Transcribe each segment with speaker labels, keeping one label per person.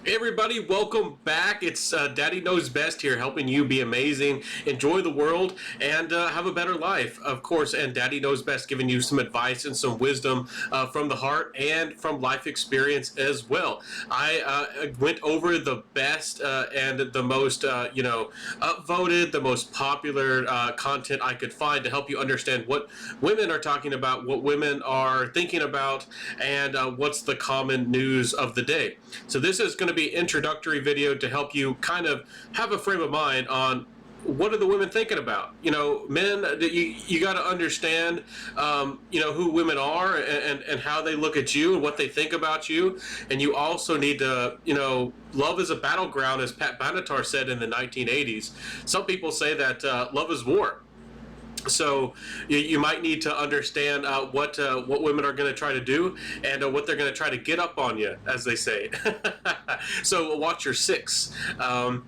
Speaker 1: Hey everybody, welcome back. It's Daddy Knows Best here, helping you be amazing, enjoy the world, and have a better life, of course. And Daddy Knows Best, giving you some advice and some wisdom from the heart and from life experience as well. I went over the best and the most, upvoted, the most popular content I could find to help you understand what women are talking about, what women are thinking about, and what's the common news of the day. So this is going to be introductory video to help you kind of have a frame of mind on what are the women thinking about. Men, you got to understand who women are and how they look at you and what they think about you. And you also need to, love is a battleground, as Pat Benatar said in the 1980s. Some people say that love is war. So you might need to understand what women are going to try to do and what they're going to try to get up on you, as they say. So watch your six.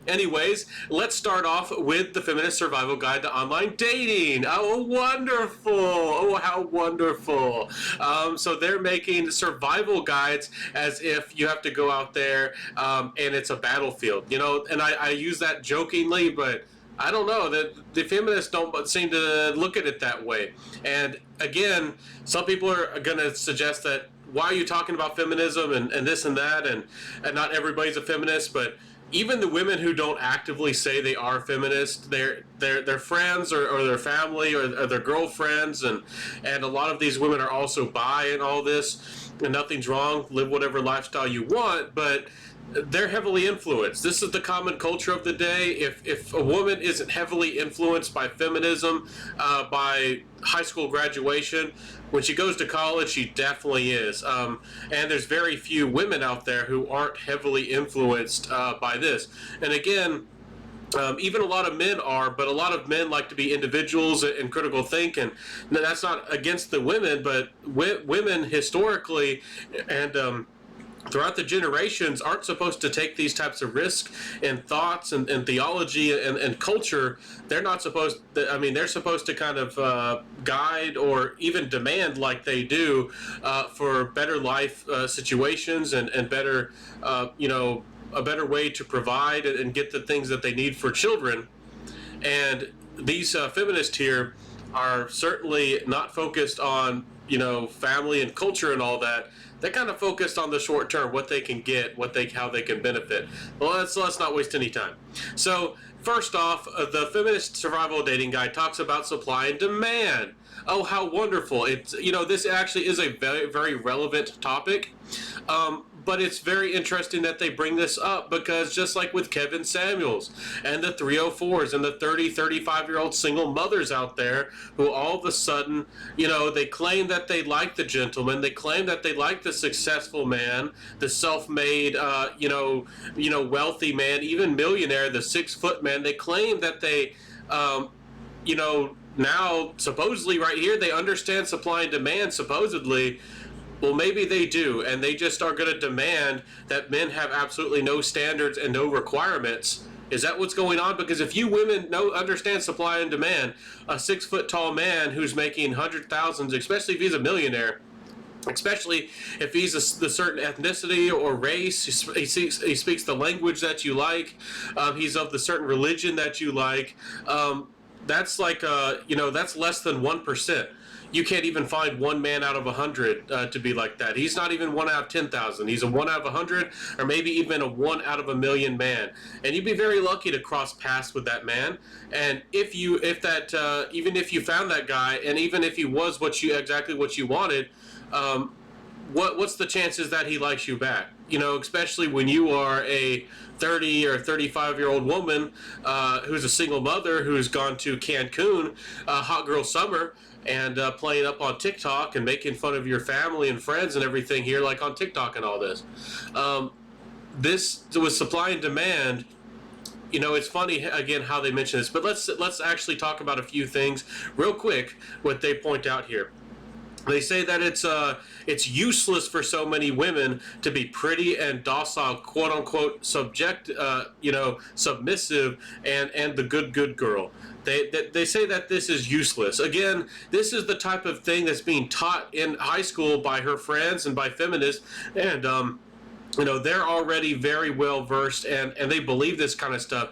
Speaker 1: Anyways, let's start off with the Feminist Survival Guide to Online Dating. Oh, wonderful. Oh, how wonderful. So they're making survival guides as if you have to go out there and it's a battlefield. And I use that jokingly, but I don't know, that the feminists don't seem to look at it that way. And again, some people are going to suggest that, why are you talking about feminism and this and that, and not everybody's a feminist. But even the women who don't actively say they are feminists, their friends or their family or their girlfriends, and a lot of these women are also bi and all this, and nothing's wrong, live whatever lifestyle you want, but they're heavily influenced. This is the common culture of the day. If a woman isn't heavily influenced by feminism, by high school graduation, when she goes to college, she definitely is. And there's very few women out there who aren't heavily influenced by this. And again, even a lot of men are, but a lot of men like to be individuals and critical think, and that's not against the women, but women historically and throughout the generations aren't supposed to take these types of risks and thoughts and theology and culture. They're not supposed to, they're supposed to kind of guide or even demand, like they do, for better life situations and better, a better way to provide and get the things that they need for children. And these feminists here are certainly not focused on, family and culture and all that. They're kind of focused on the short term, what they can get, how they can benefit. Well, let's not waste any time. So first off, the Feminist Survival Dating Guide talks about supply and demand. Oh, how wonderful. It's, this actually is a very, very relevant topic. But it's very interesting that they bring this up, because just like with Kevin Samuels and the 304s and the 30, 35-year-old single mothers out there who all of a sudden, they claim that they like the gentleman, they claim that they like the successful man, the self-made, wealthy man, even millionaire, the 6-foot man. They claim that they, now supposedly right here they understand supply and demand, supposedly. Well, maybe they do, and they just are going to demand that men have absolutely no standards and no requirements. Is that what's going on? Because if you women understand supply and demand, a 6-foot tall man who's making hundred thousands, especially if he's a millionaire, especially if he's the certain ethnicity or race, he speaks the language that you like, he's of the certain religion that you like, that's like, that's less than 1%. You can't even find one man out of 100 to be like that. He's not even 1 out of 10,000. He's a 1 out of 100, or maybe even a 1 out of a million man. And you'd be very lucky to cross paths with that man. And even if you found that guy, and even if he was exactly what you wanted, what's the chances that he likes you back? Especially when you are a 30 or 35-year-old woman who's a single mother who's gone to Cancun, hot girl summer, and playing up on TikTok and making fun of your family and friends and everything here, like on TikTok and all this. This was supply and demand. It's funny again how they mention this, but let's actually talk about a few things real quick. What they point out here. They say that it's useless for so many women to be pretty and docile, quote unquote, submissive, and the good girl. They say that this is useless. Again, this is the type of thing that's being taught in high school by her friends and by feminists, and they're already very well versed, and they believe this kind of stuff,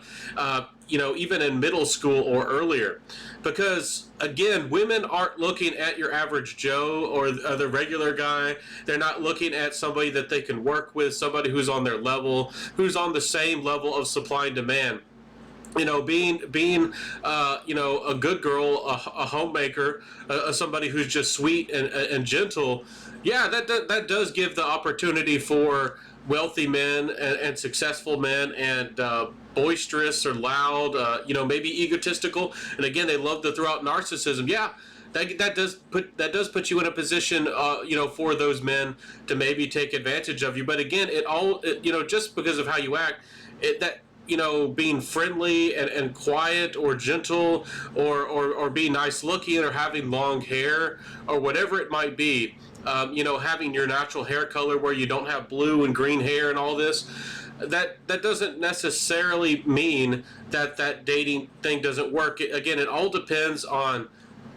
Speaker 1: even in middle school or earlier. Because, again, women aren't looking at your average Joe or the regular guy. They're not looking at somebody that they can work with, somebody who's on their level, who's on the same level of supply and demand. Being a good girl, a homemaker, somebody who's just sweet and gentle. Yeah, that does give the opportunity for wealthy men and successful men, and boisterous or loud, maybe egotistical, and again, they love to throw out narcissism. Yeah, that does put you in a position, for those men to maybe take advantage of you. But again, just because of how you act, that being friendly and quiet or gentle, or being nice looking, or having long hair, or whatever it might be, having your natural hair color where you don't have blue and green hair and all this, that doesn't necessarily mean that dating thing doesn't work. Again, it all depends on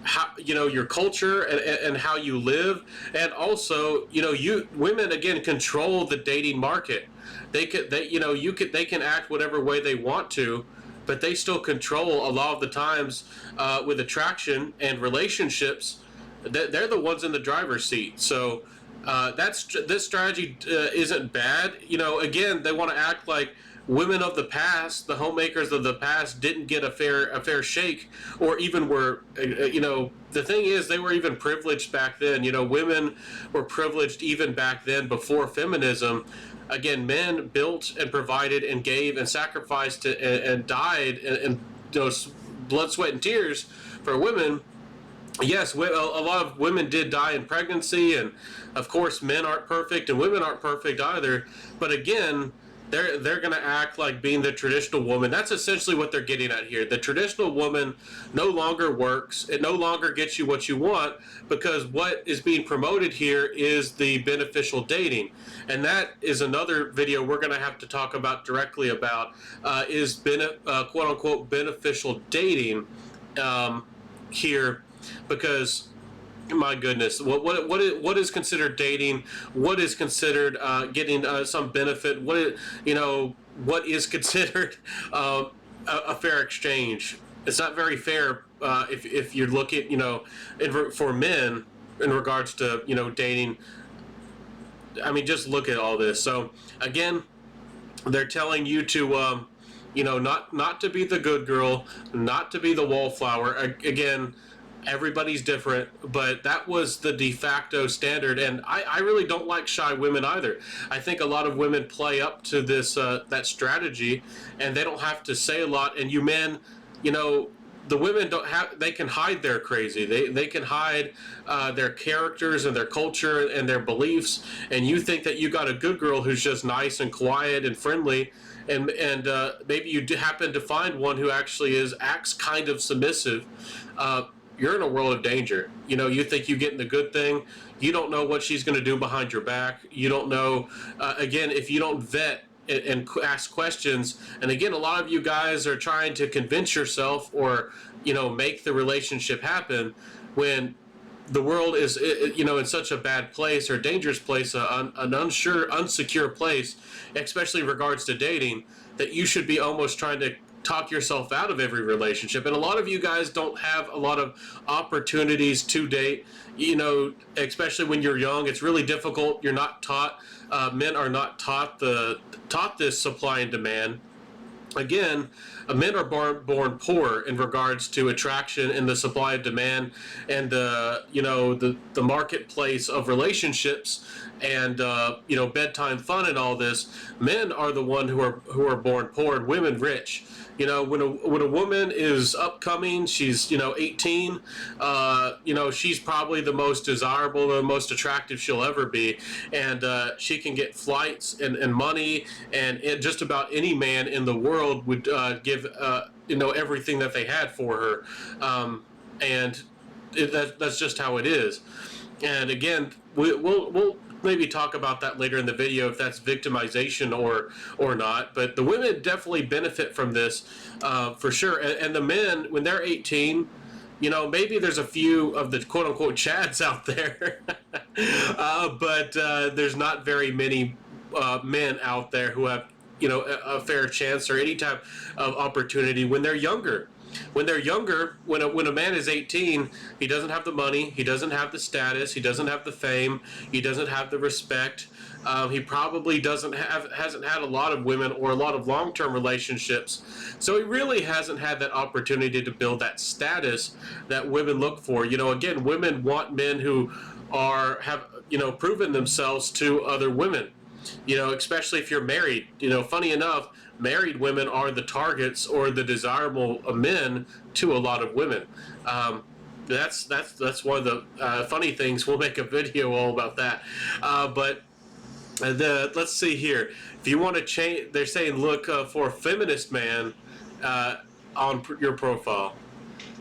Speaker 1: how, your culture, and how you live, and also, you women, again, control the dating market. They can act whatever way they want to, but they still control a lot of the times, with attraction and relationships. They're the ones in the driver's seat. So, this strategy isn't bad. Again, they want to act like women of the past, the homemakers of the past, didn't get a fair shake, or even were. The thing is, they were even privileged back then. Women were privileged even back then, before feminism. Again, men built and provided and gave and sacrificed and died, and blood, sweat, and tears for women. Yes, a lot of women did die in pregnancy, and of course, men aren't perfect and women aren't perfect either. But again, they're going to act like being the traditional woman. That's essentially what they're getting at here. The traditional woman no longer works. It no longer gets you what you want, because what is being promoted here is the beneficial dating. And that is another video we're going to have to talk about directly about, is quote unquote beneficial dating, here, because my goodness, what is considered dating? What is considered getting some benefit? What is considered a fair exchange? It's not very fair, if you're looking, for men, in regards to dating. I mean, just look at all this. So again, they're telling you to not to be the good girl, not to be the wallflower. Again, everybody's different, but that was the de facto standard, and I really don't like shy women either. I think a lot of women play up to this that strategy, and they don't have to say a lot. And you men, the women don't have, they can hide their crazy, they can hide their characters and their culture and their beliefs, and you think that you got a good girl who's just nice and quiet and friendly, and maybe you happen to find one who actually acts kind of submissive. You're in a world of danger. You think you're getting the good thing. You don't know what she's going to do behind your back. You don't know, again, if you don't vet and ask questions. And again, a lot of you guys are trying to convince yourself, or make the relationship happen, when the world is in such a bad place, or dangerous place, an unsure, unsecure place, especially in regards to dating, that you should be almost trying to talk yourself out of every relationship. And a lot of you guys don't have a lot of opportunities to date, especially when you're young. It's really difficult. You're not taught, men are not taught this supply and demand. Again, men are born poor in regards to attraction and the supply and demand, and the marketplace of relationships, and bedtime fun and all this. Men are the one who are born poor, and women rich. When a woman is upcoming, she's 18, she's probably the most desirable, the most attractive she'll ever be, and she can get flights and money, and just about any man in the world would give everything that they had for her, and that's just how it is. And again, we'll maybe talk about that later in the video, if that's victimization or not. But the women definitely benefit from this, for sure. And the men, when they're 18, maybe there's a few of the quote-unquote chads out there, but there's not very many men out there who have, a fair chance or any type of opportunity when they're younger. When they're younger, when a man is 18, he doesn't have the money, he doesn't have the status, he doesn't have the fame, he doesn't have the respect. He probably hasn't had a lot of women or a lot of long-term relationships, so he really hasn't had that opportunity to build that status that women look for. Again, women want men who have proven themselves to other women. Especially if you're married. Funny enough, married women are the targets or the desirable men to a lot of women. That's one of the funny things. We'll make a video all about that. But let's see here. If you want to change, they're saying look for a feminist man on your profile.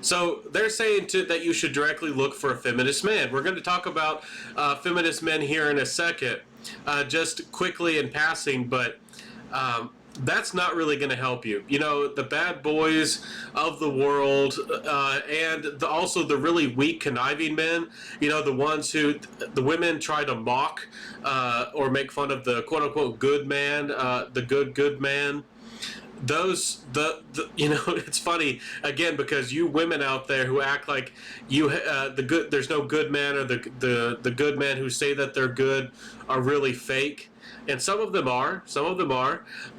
Speaker 1: So they're saying that you should directly look for a feminist man. We're going to talk about feminist men here in a second, just quickly in passing, but that's not really going to help you. The bad boys of the world, and also the really weak, conniving men, the ones who the women try to mock or make fun of the quote-unquote good man, the good man. It's funny again because you women out there who act like there's no good man, or the good men who say that they're good are really fake, and some of them are,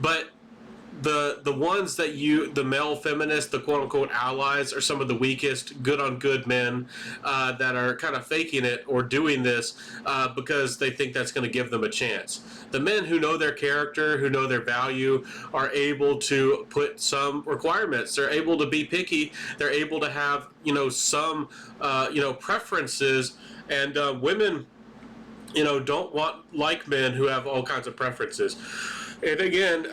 Speaker 1: but the ones that the male feminists, the quote unquote allies, are some of the weakest good on good men that are kind of faking it or doing this because they think that's going to give them a chance. The men who know their character, who know their value, are able to put some requirements. They're able to be picky. They're able to have some preferences, and women don't want like men who have all kinds of preferences. And again,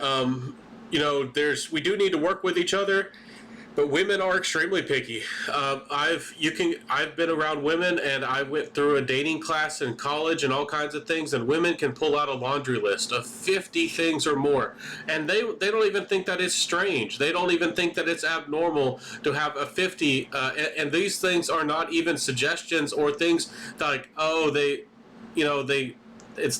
Speaker 1: we do need to work with each other, but women are extremely picky. I've been around women, and I went through a dating class in college and all kinds of things, and women can pull out a laundry list of 50 things or more, and they don't even think that it's strange. They don't even think that it's abnormal to have a 50, and these things are not even suggestions or things that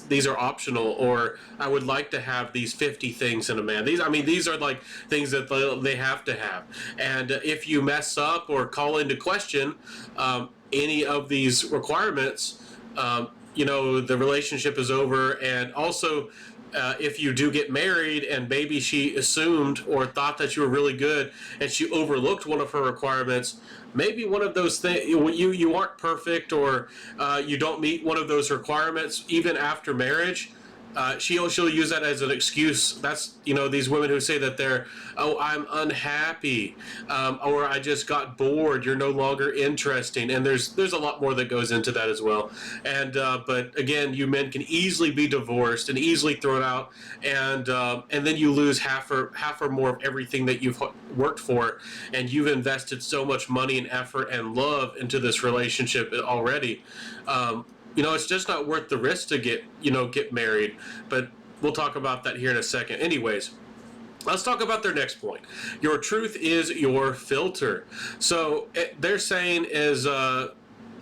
Speaker 1: these are optional, or I would like to have these 50 things in a man. These are like things that they have to have. And if you mess up or call into question any of these requirements, the relationship is over. And also, if you do get married and maybe she assumed or thought that you were really good and she overlooked one of her requirements, maybe one of those things, you aren't perfect, or you don't meet one of those requirements even after marriage, she'll use that as an excuse. That's these women who say that I'm unhappy, or I just got bored. You're no longer interesting, and there's a lot more that goes into that as well. And but again, you men can easily be divorced and easily thrown out, and then you lose half or more of everything that you've worked for, and you've invested so much money and effort and love into this relationship already. It's just not worth the risk to get married. But we'll talk about that here in a second. Anyways, let's talk about their next point. Your truth is your filter. So they're saying is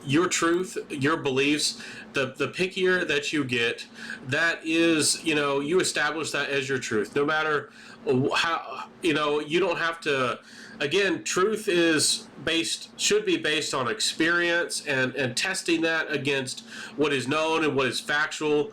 Speaker 1: your truth, your beliefs, the pickier that you get, that is, you establish that as your truth. No matter how, you don't have to. Again, truth should be based on experience and testing that against what is known and what is factual.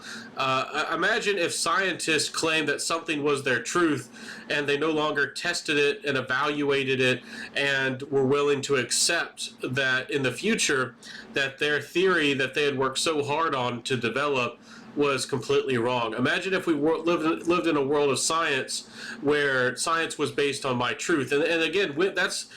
Speaker 1: Imagine if scientists claimed that something was their truth and they no longer tested it and evaluated it and were willing to accept that in the future that their theory that they had worked so hard on to develop was completely wrong. Imagine if we lived in a world of science where science was based on my truth. And again, that's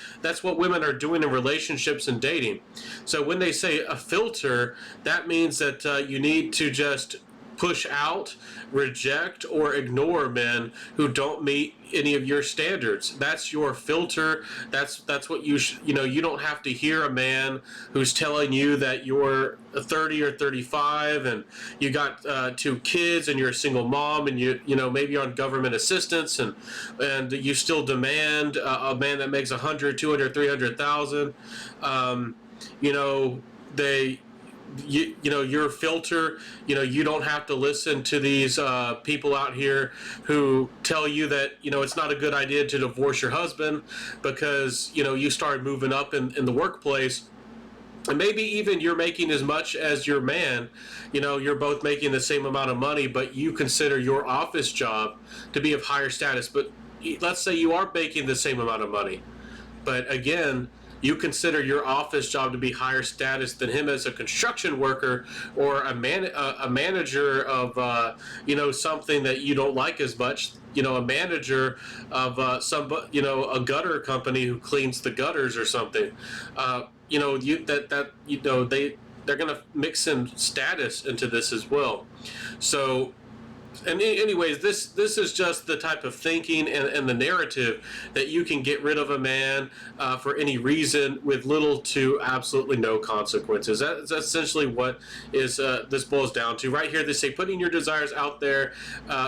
Speaker 1: what women are doing in relationships and dating. So when they say a filter, that means that you need to just push out, reject, or ignore men who don't meet any of your standards. That's your filter. That's what you don't have to hear a man who's telling you that you're 30 or 35 and you got 2 kids and you're a single mom and maybe you're on government assistance and you still demand a man that makes 100, 200, 300,000. you know, your filter. You know, you don't have to listen to these people out here who tell you that, you know, it's not a good idea to divorce your husband because, you know, you started moving up in the workplace, and maybe even you're making as much as your man. You know, you're both making the same amount of money, but you consider your office job to be of higher status. But let's say you are making the same amount of money, but again, you consider your office job to be higher status than him as a construction worker or a manager of you know, something that you don't like as much. You know, a manager of some, you know, a gutter company who cleans the gutters or something. You know, you know, they're gonna mix in status into this as well. So, and anyways, this is just the type of thinking and the narrative that you can get rid of a man for any reason with little to absolutely no consequences. That's essentially what is this boils down to. Right here, they say putting your desires out there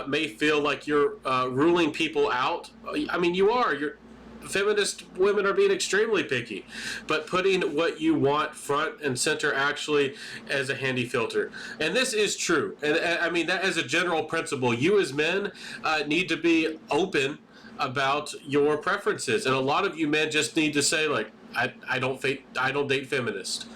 Speaker 1: may feel like you're ruling people out. I mean, you are. You're feminist women are being extremely picky, but putting what you want front and center actually as a handy filter. And this is true. And I mean, that as a general principle, you as men need to be open about your preferences. And a lot of you men just need to say, like, I don't date feminists.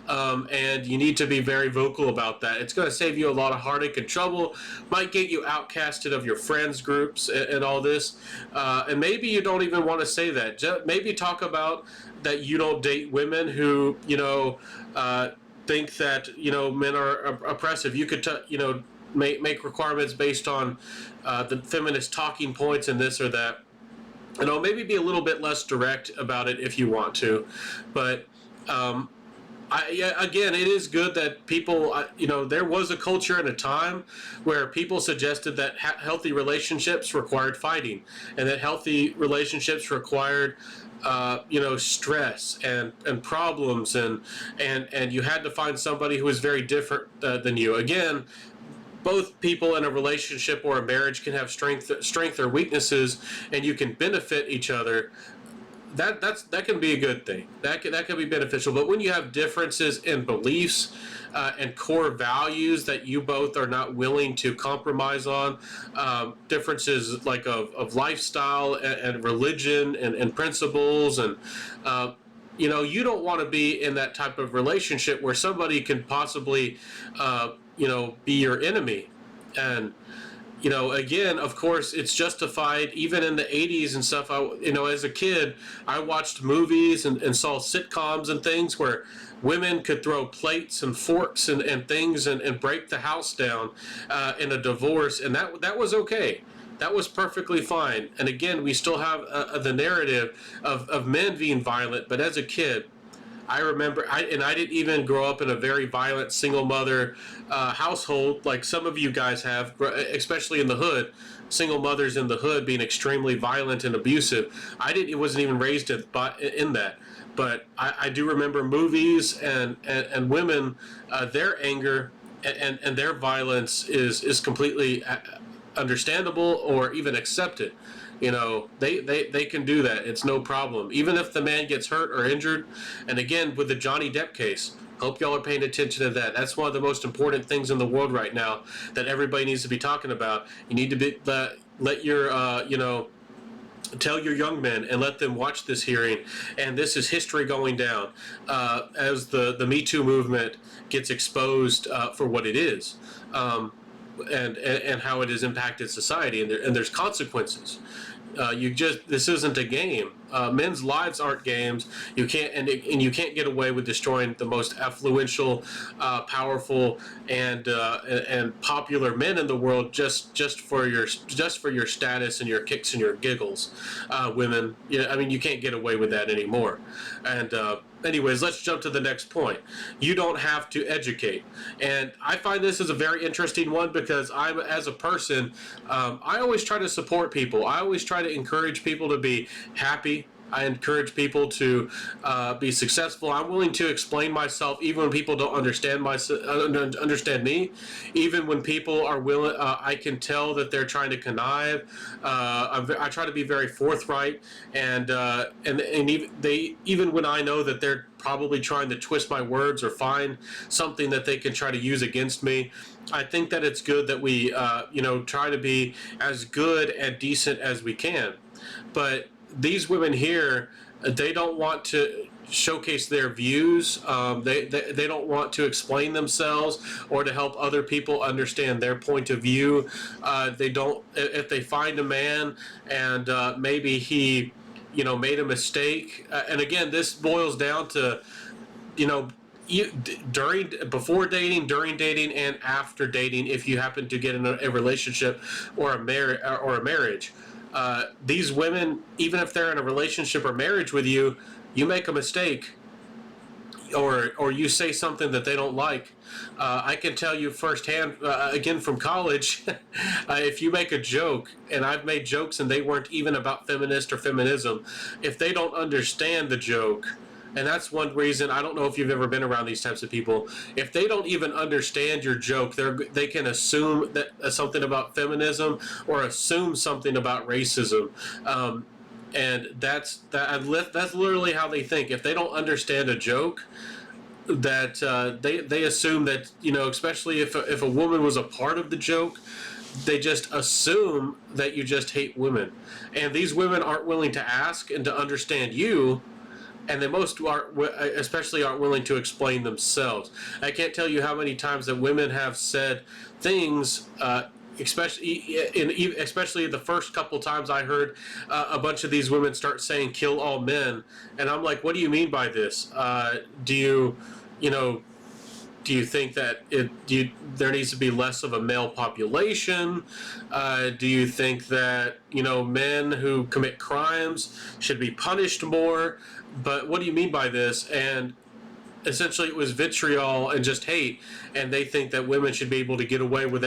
Speaker 1: And you need to be very vocal about that. It's going to save you a lot of heartache and trouble. Might get you outcasted of your friends groups and all this. And maybe you don't even want to say that. Maybe talk about that you don't date women who, you know, think that, you know, men are oppressive. You could, you know, make requirements based on the feminist talking points and this or that. You know, maybe be a little bit less direct about it if you want to, but yeah, again, it is good that people, you know, there was a culture and a time where people suggested that healthy relationships required fighting, and that healthy relationships required, you know, stress and problems, and you had to find somebody who was very different than you. Again, both people in a relationship or a marriage can have strength or weaknesses, and you can benefit each other. That can be a good thing. That can be beneficial. But when you have differences in beliefs and core values that you both are not willing to compromise on, differences like of lifestyle and religion and principles, and you know, you don't want to be in that type of relationship where somebody can possibly you know, be your enemy. And you know, again, of course, it's justified even in the 80s and stuff. You know, as a kid, I watched movies and saw sitcoms and things where women could throw plates and forks and things and break the house down in a divorce, and that was okay. That was perfectly fine. And again, we still have the narrative of men being violent, but as a kid, I remember, I didn't even grow up in a very violent single mother household like some of you guys have, especially in the hood. Single mothers in the hood being extremely violent and abusive. It wasn't even raised in that. But I do remember movies and women, their anger and their violence is completely understandable or even accepted. You know, they can do that. It's no problem. Even if the man gets hurt or injured. And again, with the Johnny Depp case, hope y'all are paying attention to that. That's one of the most important things in the world right now that everybody needs to be talking about. You need to let your, you know, tell your young men and let them watch this hearing. And this is history going down as the Me Too movement gets exposed for what it is. And how it has impacted society, and there's consequences. This isn't a game. Men's lives aren't games. You can't and you can't get away with destroying the most affluential, powerful, and popular men in the world just for your status and your kicks and your giggles. Women, yeah, I mean, you can't get away with that anymore. And anyways, let's jump to the next point. You don't have to educate. And I find this is a very interesting one because as a person, I always try to support people. I always try to encourage people to be happy. I encourage people to be successful. I'm willing to explain myself even when people don't understand me. Even when people are willing, I can tell that they're trying to connive. I try to be very forthright, and even when I know that they're probably trying to twist my words or find something that they can try to use against me, I think that it's good that we, try to be as good and decent as we can. But these women here, they don't want to showcase their views. They don't want to explain themselves or to help other people understand their point of view. They don't. If they find a man and maybe he, made a mistake. And again, this boils down to, you know, before dating, during dating, and after dating, if you happen to get in a relationship or a marriage. These women, even if they're in a relationship or marriage with you, you make a mistake, or you say something that they don't like. I can tell you firsthand, again from college, if you make a joke, and I've made jokes and they weren't even about feminist or feminism, if they don't understand the joke, and that's one reason, I don't know if you've ever been around these types of people. If they don't even understand your joke, they can assume that something about feminism or assume something about racism. And that's literally how they think. If they don't understand a joke, that they assume that, especially if a woman was a part of the joke, they just assume that you just hate women. And these women aren't willing to ask and to understand you, and they especially aren't willing to explain themselves. I can't tell you how many times that women have said things, especially the first couple times I heard a bunch of these women start saying "kill all men," and I'm like, what do you mean by this? Do you think that there needs to be less of a male population? Do you think that men who commit crimes should be punished more? But what do you mean by this? And essentially, it was vitriol and just hate, and they think that women should be able to get away with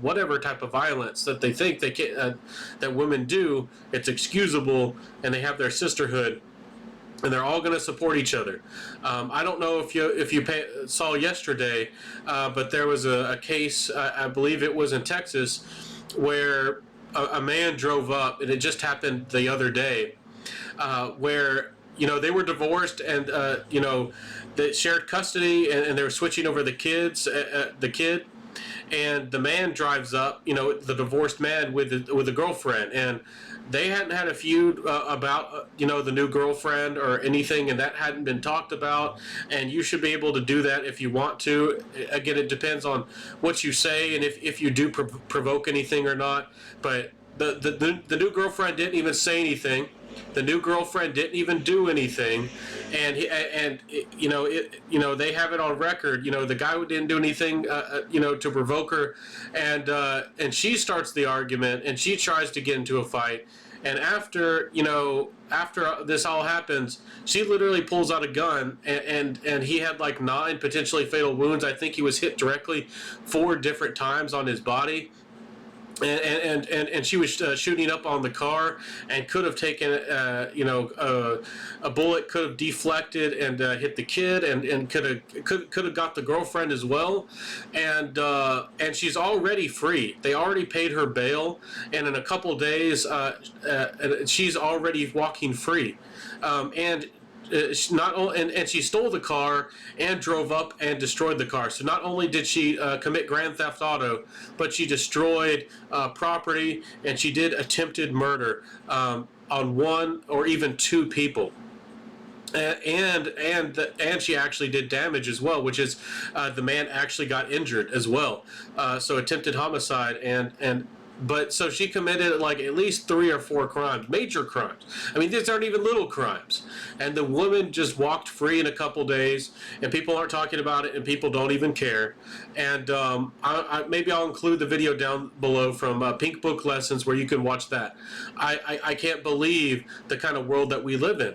Speaker 1: whatever type of violence that they think they can, that women do. It's excusable, and they have their sisterhood, and they're all going to support each other. I don't know if you saw yesterday, but there was a case, I believe it was in Texas, where a man drove up, and it just happened the other day, where they were divorced, and they shared custody, and they were switching over the kid, and the man drives up, the divorced man with the girlfriend, and they hadn't had a feud about the new girlfriend or anything, and that hadn't been talked about. And you should be able to do that if you want to. Again, it depends on what you say and if you do provoke anything or not. But the new girlfriend didn't even say anything. The new girlfriend didn't even do anything, and they have it on record. The guy who didn't do anything, to provoke her, and she starts the argument, and she tries to get into a fight, and after this all happens, she literally pulls out a gun, and he had like 9 potentially fatal wounds. I think he was hit directly 4 different times on his body. And she was shooting up on the car, and could have taken a bullet could have deflected and hit the kid, and could have got the girlfriend as well, and she's already free. They already paid her bail, and in a couple days she's already walking free, and she stole the car and drove up and destroyed the car. So not only did she commit grand theft auto, but she destroyed property, and she did attempted murder on 1 or even 2 people. And she actually did damage as well, which is the man actually got injured as well. So attempted homicide, but so she committed like at least 3 or 4 crimes, major crimes. I mean, these aren't even little crimes. And the woman just walked free in a couple days, and people aren't talking about it, and people don't even care. And maybe I'll include the video down below from Pink Book Lessons, where you can watch that. I can't believe the kind of world that we live in.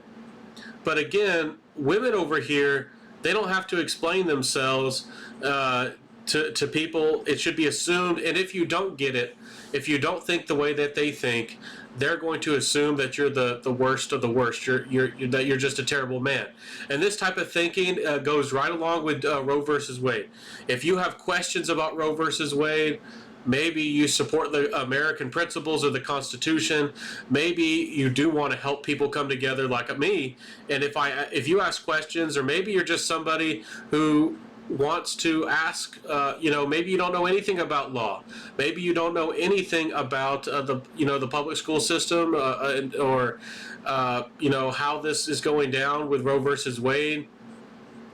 Speaker 1: But again, women over here, they don't have to explain themselves. to people, it should be assumed. And if you don't get it, if you don't think the way that they think, they're going to assume that you're the worst of the worst. That you're just a terrible man. And this type of thinking goes right along with Roe versus Wade. If you have questions about Roe versus Wade, maybe you support the American principles of the Constitution. Maybe you do want to help people come together like me. And if you ask questions, or maybe you're just somebody who wants to ask, maybe you don't know anything about law. Maybe you don't know anything about the public school system, or how this is going down with Roe versus Wade.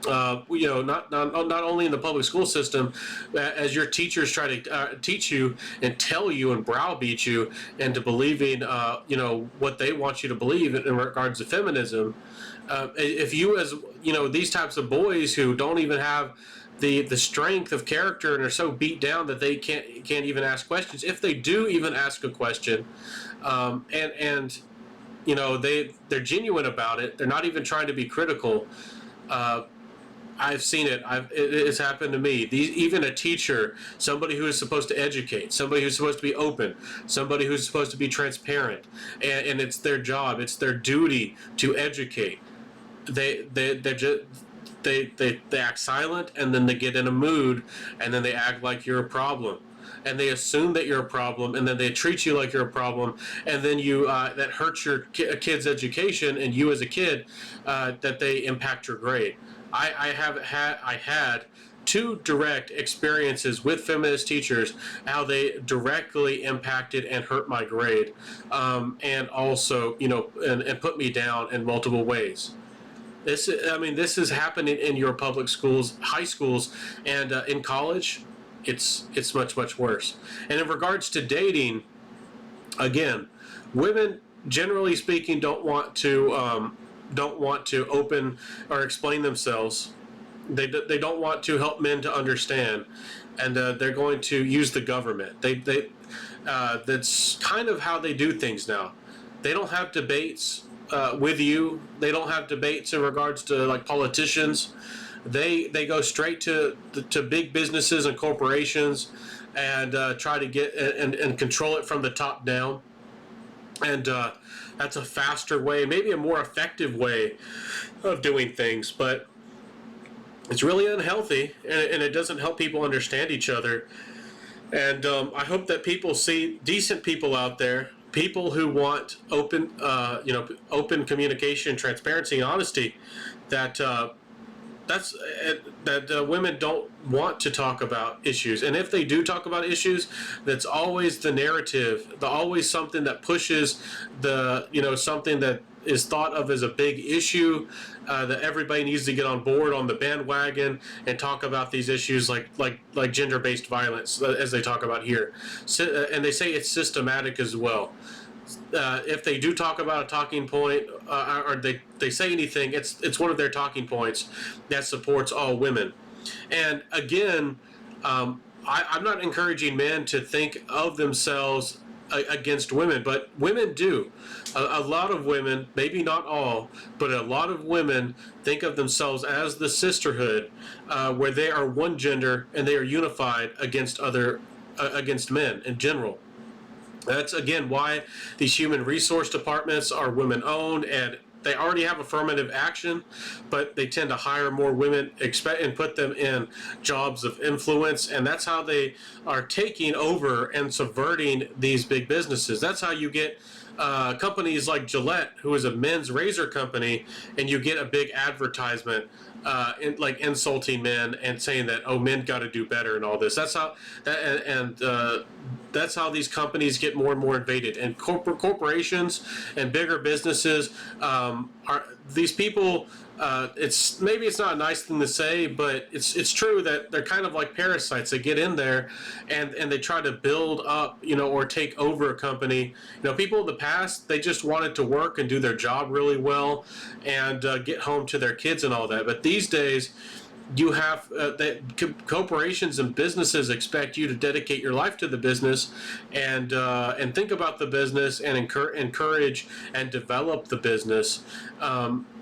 Speaker 1: Not only in the public school system, as your teachers try to teach you and tell you and browbeat you into believing, what they want you to believe in regards to feminism. If you, as these types of boys who don't even have the strength of character and are so beat down that they can't even ask questions. If they do even ask a question, they're genuine about it. They're not even trying to be critical. I've seen it. It's happened to me. Even a teacher, somebody who is supposed to educate, somebody who's supposed to be open, somebody who's supposed to be transparent, and it's their job, it's their duty to educate. They act silent, and then they get in a mood, and then they act like you're a problem, and they assume that you're a problem, and then they treat you like you're a problem, and then you that hurts your kid's education, and you as a kid, that they impact your grade. I had two direct experiences with feminist teachers, how they directly impacted and hurt my grade, and also and put me down in multiple ways. This is happening in your public schools, high schools, and in college. It's much worse. And in regards to dating, again, women generally speaking don't want to open or explain themselves. They don't want to help men to understand, and they're going to use the government. That's kind of how they do things now. They don't have debates with you. They don't have debates in regards to like politicians. They go straight to big businesses and corporations, and try to get and control it from the top down. And that's a faster way, maybe a more effective way of doing things, but it's really unhealthy, and it doesn't help people understand each other. And I hope that people see decent people out there, people who want open communication, transparency, and honesty. That women don't want to talk about issues, and if they do talk about issues, that's always the narrative, always something that pushes something that is thought of as a big issue, that everybody needs to get on board on the bandwagon and talk about these issues like gender-based violence, as they talk about here, and they say it's systematic as well. If they do talk about a talking point, or they say anything, it's one of their talking points that supports all women. And again, I'm not encouraging men to think of themselves against women, but women do. A lot of women, maybe not all, but a lot of women think of themselves as the sisterhood, where they are one gender and they are unified against men in general. That's, again, why these human resource departments are women-owned, and they already have affirmative action, but they tend to hire more women and put them in jobs of influence, and that's how they are taking over and subverting these big businesses. That's how you get companies like Gillette, who is a men's razor company, and you get a big advertisement insulting men and saying that, oh, men got to do better and all this. That's how that's how these companies get more and more invaded. And corporations and bigger businesses are these people. It's not a nice thing to say, but it's true that they're kind of like parasites. They get in there and they try to build up, or take over a company. People in the past, they just wanted to work and do their job really well and get home to their kids and all that. But these days, you have corporations and businesses expect you to dedicate your life to the business and think about the business and encourage and develop the business.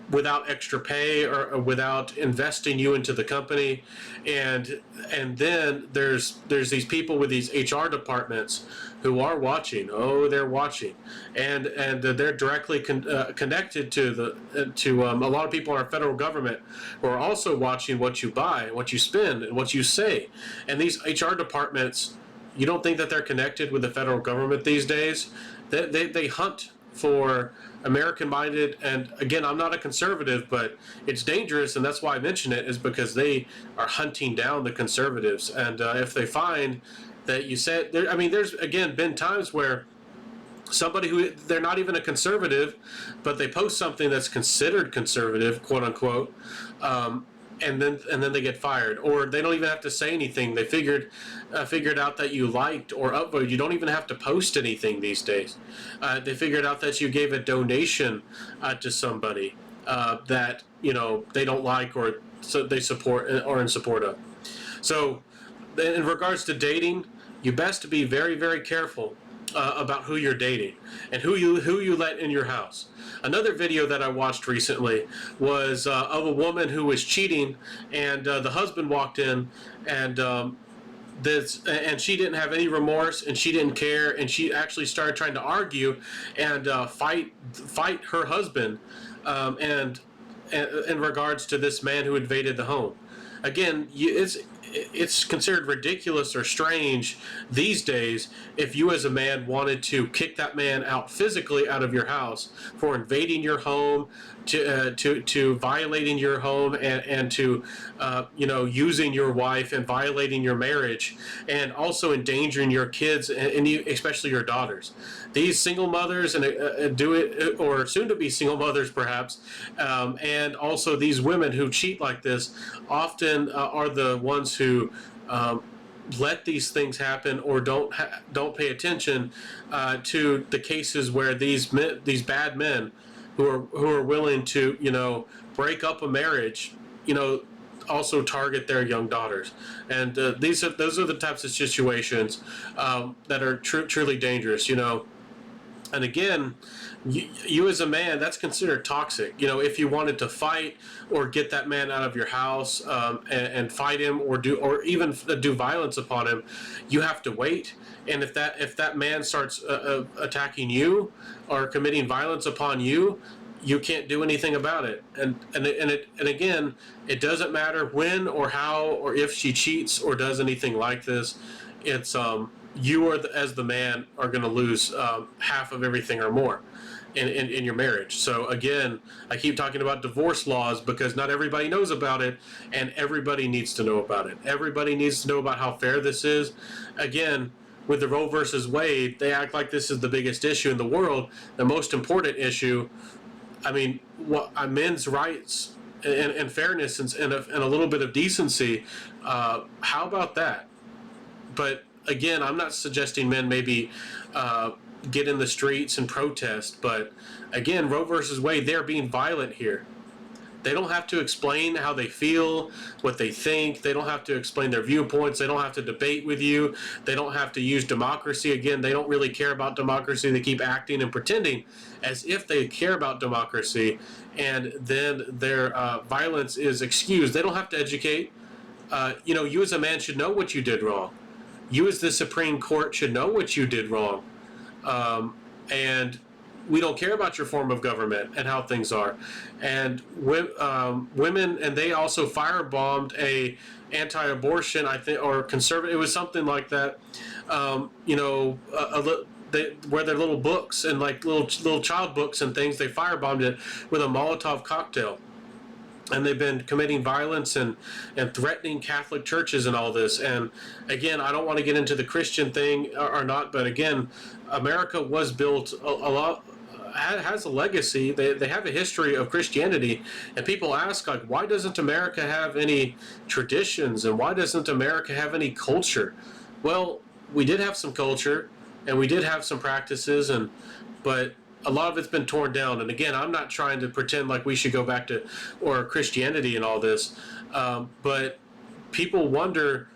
Speaker 1: without extra pay or without investing you into the company. And then there's these people with these HR departments who are watching. Oh, they're watching, and they're directly connected to a lot of people in our federal government who are also watching what you buy, what you spend, and what you say. And these HR departments, you don't think that they're connected with the federal government these days? They hunt for American-minded, and again, I'm not a conservative, but it's dangerous, and that's why I mention it, is because they are hunting down the conservatives. And if they find that you said, I mean, there's again been times where somebody who they're not even a conservative, but they post something that's considered conservative, quote unquote, and then they get fired, or they don't even have to say anything. They figured out that you liked or upvoted. You don't even have to post anything these days. They figured out that you gave a donation to somebody that they don't like, or so they support or in support of. So, in regards to dating, you best be very, very careful about who you're dating and who you let in your house. Another video that I watched recently was of a woman who was cheating, and the husband walked in, and and she didn't have any remorse, and she didn't care, and she actually started trying to argue and fight her husband, and in regards to this man who invaded the home. Again, it's considered ridiculous or strange these days if you as a man wanted to kick that man out physically out of your house for invading your home, to violating your home, and to using your wife and violating your marriage, and also endangering your kids, and especially your daughters. These single mothers and do it, or soon to be single mothers perhaps, and also these women who cheat like this often are the ones who let these things happen, or don't pay attention to the cases where these bad men who are willing to break up a marriage, also target their young daughters. And those are the types of situations that are truly dangerous. And again, you as a man, that's considered toxic. If you wanted to fight or get that man out of your house, and fight him, or even do violence upon him, you have to wait. And if that man starts attacking you or committing violence upon you, you can't do anything about it. And again, it doesn't matter when or how or if she cheats or does anything like this. It's you as the man are going to lose half of everything or more in your marriage. So again, I keep talking about divorce laws because not everybody knows about it, and everybody needs to know about it. Everybody needs to know about how fair this is. Again, with the Roe versus Wade, they act like this is the biggest issue in the world, the most important issue. I mean, men's rights and fairness and a little bit of decency. How about that? But again, I'm not suggesting men maybe get in the streets and protest. But again, Roe versus Wade, they're being violent here. They don't have to explain how they feel, what they think. They don't have to explain their viewpoints. They don't have to debate with you. They don't have to use democracy. Again, they don't really care about democracy. They keep acting and pretending as if they care about democracy, and then their violence is excused. They don't have to educate. You as a man should know what you did wrong. You as the Supreme Court should know what you did wrong. And we don't care about your form of government and how things are. And women, and they also firebombed a anti-abortion, I think, or conservative. It was something like that. Where their little books and like little child books and things, they firebombed it with a Molotov cocktail. And they've been committing violence and threatening Catholic churches and all this. And again, I don't want to get into the Christian thing or not, but again, America was built a lot, has a legacy. They have a history of Christianity, and people ask, like, why doesn't America have any traditions, and why doesn't America have any culture? Well, we did have some culture, and we did have some practices, but a lot of it's been torn down. And again, I'm not trying to pretend like we should go back to or Christianity and all this, but people wonder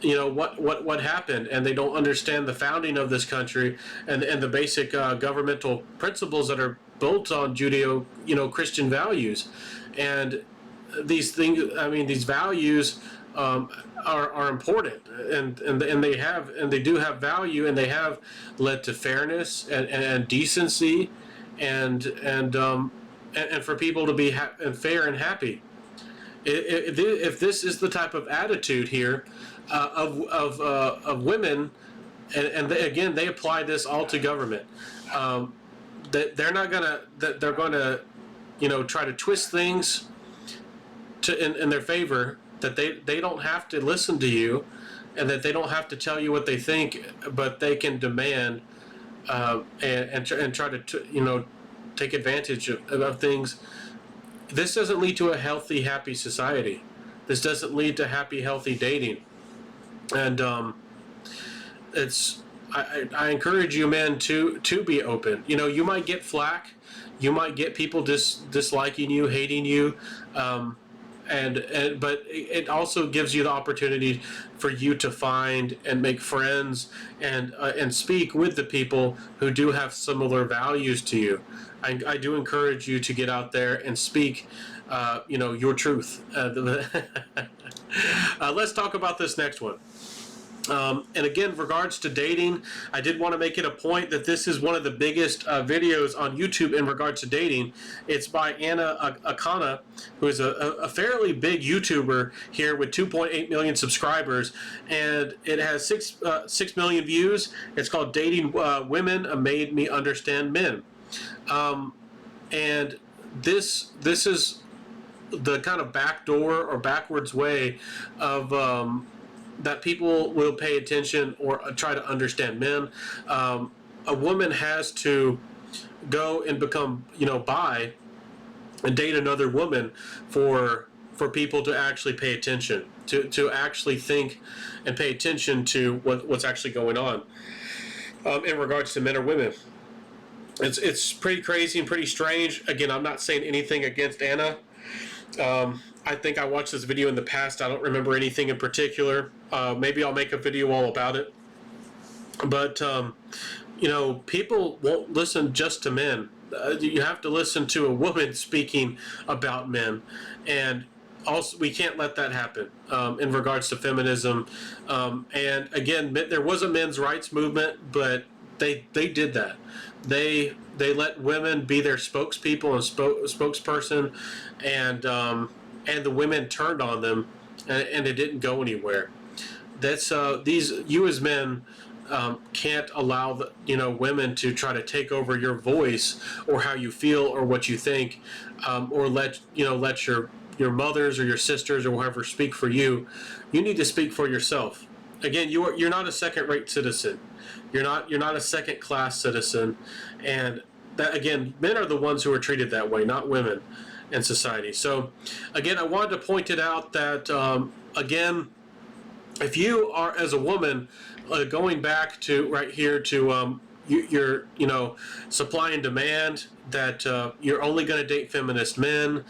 Speaker 1: what happened, and they don't understand the founding of this country and the basic governmental principles that are built on Judeo Christian values. And these things, I mean, these values are important, and they do have value, and they have led to fairness and decency, and for people to be fair and happy. If this is the type of attitude here of women, and again, they apply this all to government. That they're not gonna that they're going to try to twist things in their favor. That they don't have to listen to you, and that they don't have to tell you what they think, but they can demand and try to take advantage of things. This doesn't lead to a healthy, happy society. This doesn't lead to happy, healthy dating. And I encourage you men to be open. You might get flack, you might get people disliking you, hating you, but it also gives you the opportunity for you to find and make friends and speak with the people who do have similar values to you. I do encourage you to get out there and speak, your truth. Let's talk about this next one. And again, regards to dating, I did want to make it a point that this is one of the biggest videos on YouTube in regards to dating. It's by Anna Akana, who is a fairly big YouTuber here with 2.8 million subscribers, and it has 6 million views. It's called Dating Women Made Me Understand Men. And this is the kind of backdoor or backwards way of that people will pay attention or try to understand men. A woman has to go and become, bi and date another woman for people to actually pay attention, to actually think and pay attention to what's actually going on in regards to men or women. It's pretty crazy and pretty strange. Again, I'm not saying anything against Anna. I think I watched this video in the past. I don't remember anything in particular. Maybe I'll make a video all about it. But, people won't listen just to men. You have to listen to a woman speaking about men. And also, we can't let that happen in regards to feminism. And again, there was a men's rights movement, but they did that. They let women be their spokespeople and spokesperson, and the women turned on them, and it didn't go anywhere. That's you as men can't allow women to try to take over your voice or how you feel or what you think, or let your mothers or your sisters or whoever speak for you. You need to speak for yourself. Again, you're not a second-rate citizen. You're not a second-class citizen, and that, again, men are the ones who are treated that way, not women in society. So, again, I wanted to point it out that again, if you are, as a woman, going back to right here to your supply and demand, that you're only going to date feminist men,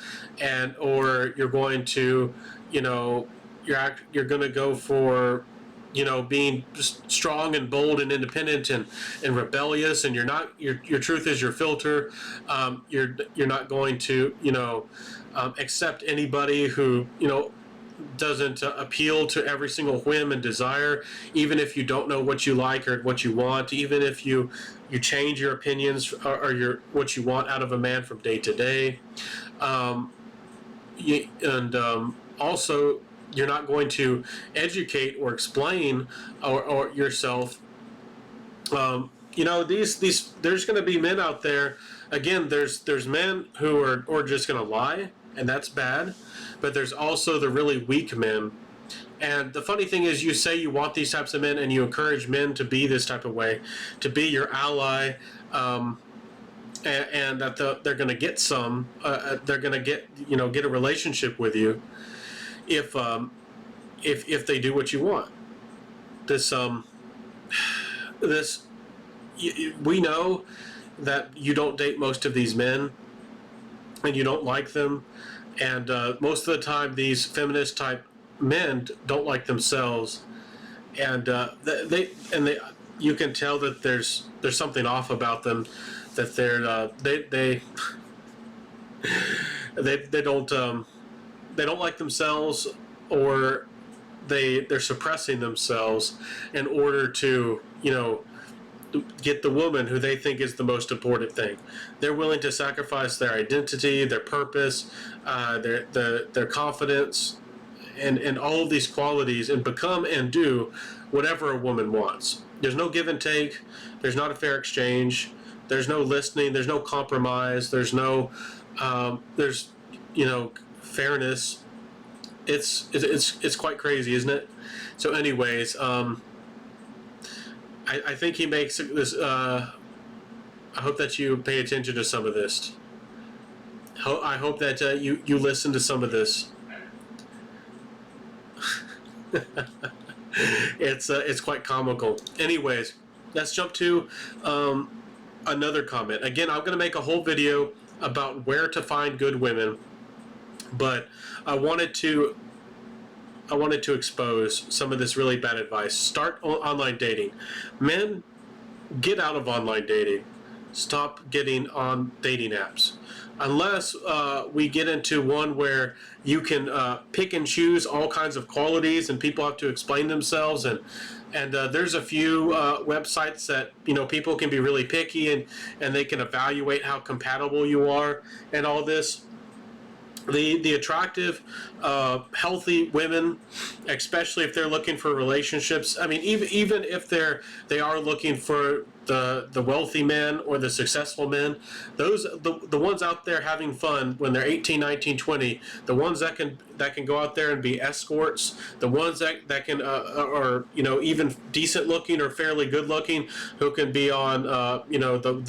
Speaker 1: or you're going to you're going to go for being strong and bold and independent and rebellious, and your truth is your filter. You're not going to accept anybody who doesn't appeal to every single whim and desire, even if you don't know what you like or what you want, even if you change your opinions or what you want out of a man from day to day, also, you're not going to educate or explain or yourself. There's going to be men out there. Again, there's men who are just going to lie, and that's bad. But there's also the really weak men. And the funny thing is, you say you want these types of men, and you encourage men to be this type of way, to be your ally, and that they're going to get they're going to get a relationship with you if they do what you want. We know that you don't date most of these men, and you don't like them, and most of the time these feminist type men don't like themselves, and they you can tell that there's something off about them, that they don't like themselves, or they're suppressing themselves in order to, get the woman who they think is the most important thing. They're willing to sacrifice their identity, their purpose, their confidence, and all of these qualities, and become and do whatever a woman wants. There's no give and take. There's not a fair exchange. There's no listening. There's no compromise. There's fairness. It's quite crazy, isn't it? So, anyways, I think he makes this. I hope that you pay attention to some of this. I hope that you listen to some of this. It's quite comical. Anyways, let's jump to another comment. Again, I'm going to make a whole video about where to find good women, but I wanted to expose some of this really bad advice. Start online dating. Men, get out of online dating. Stop getting on dating apps. Unless we get into one where you can pick and choose all kinds of qualities, and people have to explain themselves, and there's a few websites that people can be really picky, and they can evaluate how compatible you are and all this. The attractive, healthy women, especially if they're looking for relationships. I mean, even if they are looking for the wealthy men or the successful men, the ones out there having fun when they're 18, 19, 20, the ones that can go out there and be escorts, the ones that can are even decent looking or fairly good looking, who can be on the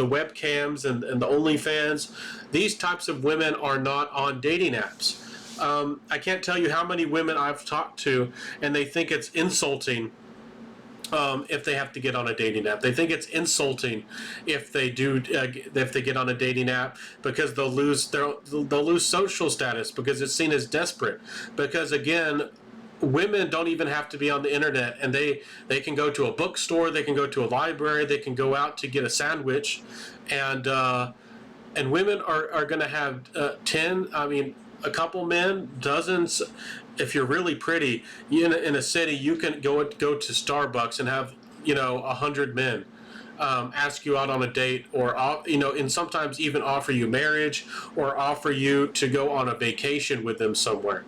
Speaker 1: webcams and the OnlyFans. These types of women are not on dating apps. I can't tell you how many women I've talked to, and they think it's insulting if they have to get on a dating app. They think it's insulting if they get on a dating app, because they'll lose social status, because it's seen as desperate. Because again, women don't even have to be on the internet, and they can go to a bookstore, they can go to a library, they can go out to get a sandwich, and women are going to have 10, a couple men, dozens. If you're really pretty, in a city, you can go to Starbucks and have 100 men ask you out on a date, or and sometimes even offer you marriage, or offer you to go on a vacation with them somewhere.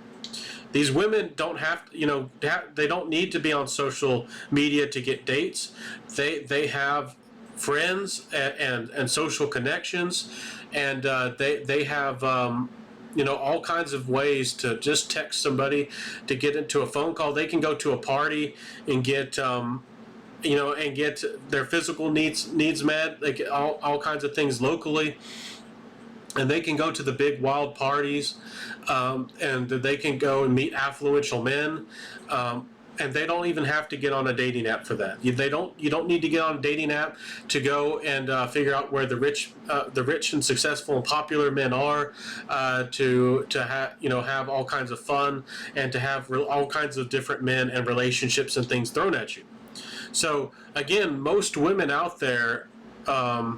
Speaker 1: These women don't have, they don't need to be on social media to get dates. They have friends and social connections, and they have all kinds of ways to just text somebody, to get into a phone call. They can go to a party and get and get their physical needs met. They get all kinds of things locally, and they can go to the big wild parties, and they can go and meet affluential men. And they don't even have to get on a dating app for that. You don't need to get on a dating app to go and figure out where the rich and successful and popular men are, to have all kinds of fun, and to have all kinds of different men and relationships and things thrown at you. So again, most women out there are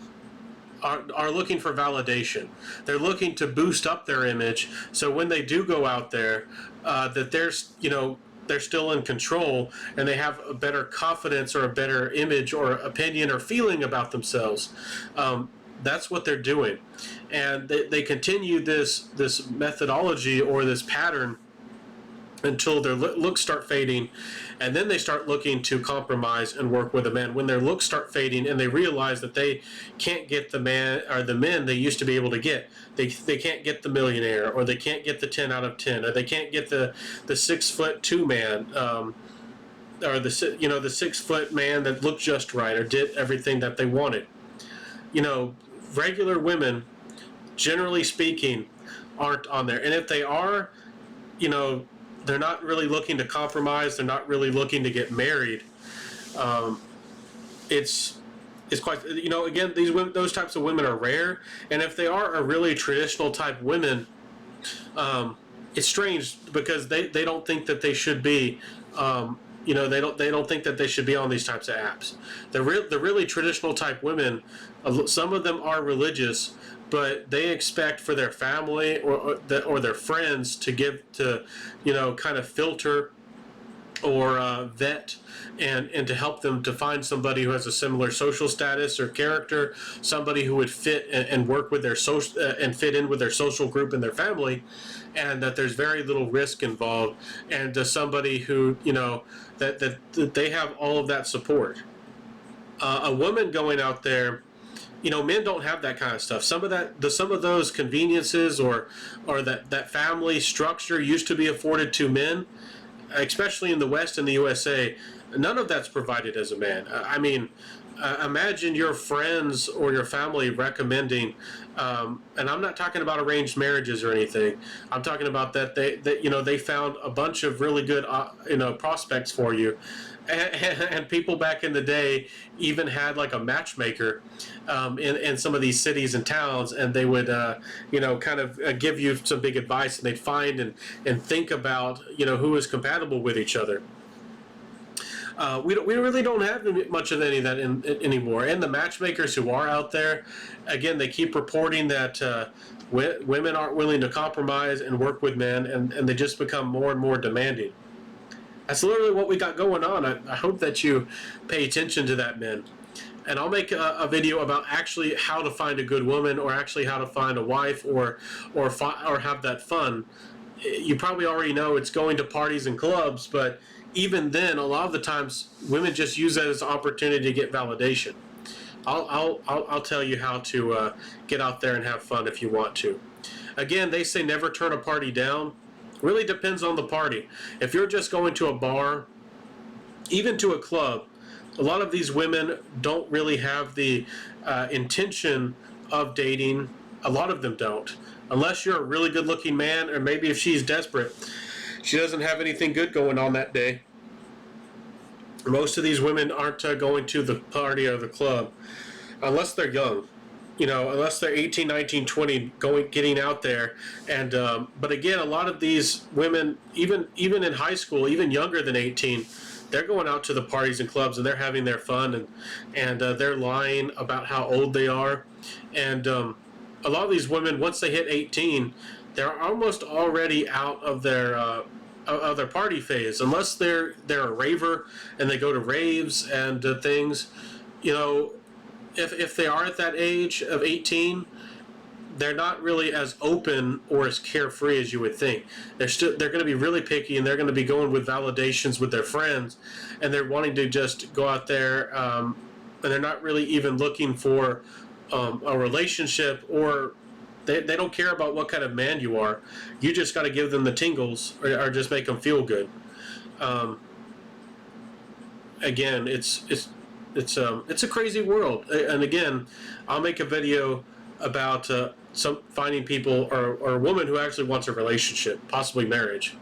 Speaker 1: looking for validation. They're looking to boost up their image, so when they do go out there, that they're still in control, and they have a better confidence, or a better image, or opinion, or feeling about themselves. That's what they're doing, and they continue this methodology, or this pattern, until their looks start fading, and then they start looking to compromise and work with a man. When their looks start fading, and they realize that they can't get the man or the men they used to be able to get, they can't get the millionaire, or they can't get the 10 out of 10, or they can't get the 6'2" man, or the 6-foot man that looked just right, or did everything that they wanted. Regular women, generally speaking, aren't on there, and if they are, they're not really looking to compromise. They're not really looking to get married. It's quite, again, those types of women are rare. And if they are really traditional type women, it's strange, because they don't think that they should be they don't think that they should be on these types of apps. The really traditional type women, some of them are religious, but they expect for their family or their friends to kind of filter or vet and to help them to find somebody who has a similar social status or character, somebody who would fit and work with their social and fit in with their social group and their family, and that there's very little risk involved, and to somebody who that they have all of that support. A woman going out there, men don't have that kind of stuff. Some of those conveniences or that family structure used to be afforded to men, especially in the West and the USA. None of that's provided as a man. I mean, imagine your friends or your family recommending, and I'm not talking about arranged marriages or anything. I'm talking about that they found a bunch of really good prospects for you, and people back in the day even had like a matchmaker in some of these cities and towns, and they would kind of give you some big advice, and they'd find and think about who is compatible with each other. We really don't have much of any of that anymore. And the matchmakers who are out there, again, they keep reporting that women aren't willing to compromise and work with men, and they just become more and more demanding. That's literally what we got going on. I hope that you pay attention to that, men. And I'll make a video about actually how to find a good woman, or actually how to find a wife, or have that fun. You probably already know it's going to parties and clubs, but even then, a lot of the times, women just use that as an opportunity to get validation. I'll tell you how to get out there and have fun if you want to. Again, they say never turn a party down. Really depends on the party. If you're just going to a bar, even to a club, a lot of these women don't really have the intention of dating. A lot of them don't. Unless you're a really good-looking man, or maybe if she's desperate, she doesn't have anything good going on that day. Most of these women aren't going to the party or the club unless they're young. Unless they're 18, 19, 20, getting out there. And but again, a lot of these women, even in high school, even younger than 18, they're going out to the parties and clubs, and they're having their fun, and they're lying about how old they are. And a lot of these women, once they hit 18, they're almost already out of their party phase, unless they're a raver and they go to raves and things. If they are at that age of 18, they're not really as open or as carefree as you would think. They're going to be really picky, and they're going to be going with validations with their friends, and they're wanting to just go out there, and they're not really even looking for a relationship, or they don't care about what kind of man you are. You just got to give them the tingles, or just make them feel good. Again, it's a crazy world, and again, I'll make a video about finding people or a woman who actually wants a relationship, possibly marriage.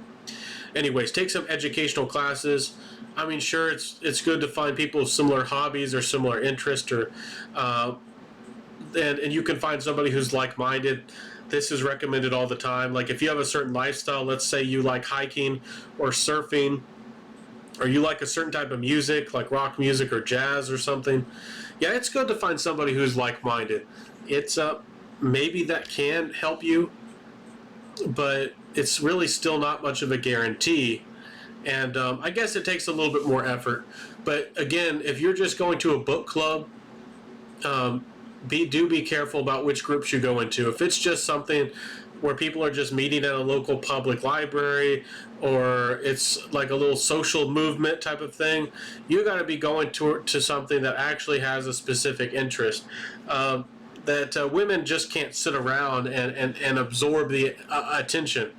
Speaker 1: Anyways, take some educational classes. I mean, sure, it's good to find people with similar hobbies or similar interests, or and you can find somebody who's like-minded. This is recommended all the time. Like if you have a certain lifestyle, let's say you like hiking or surfing, or you like a certain type of music, like rock music or jazz or something. Yeah, it's good to find somebody who's like-minded. It's maybe that can help you, but it's really still not much of a guarantee. And I guess it takes a little bit more effort. But again, if you're just going to a book club, be careful about which groups you go into. If it's just something where people are just meeting at a local public library, or it's like a little social movement type of thing, you got to be going to something that actually has a specific interest. That women just can't sit around and absorb the attention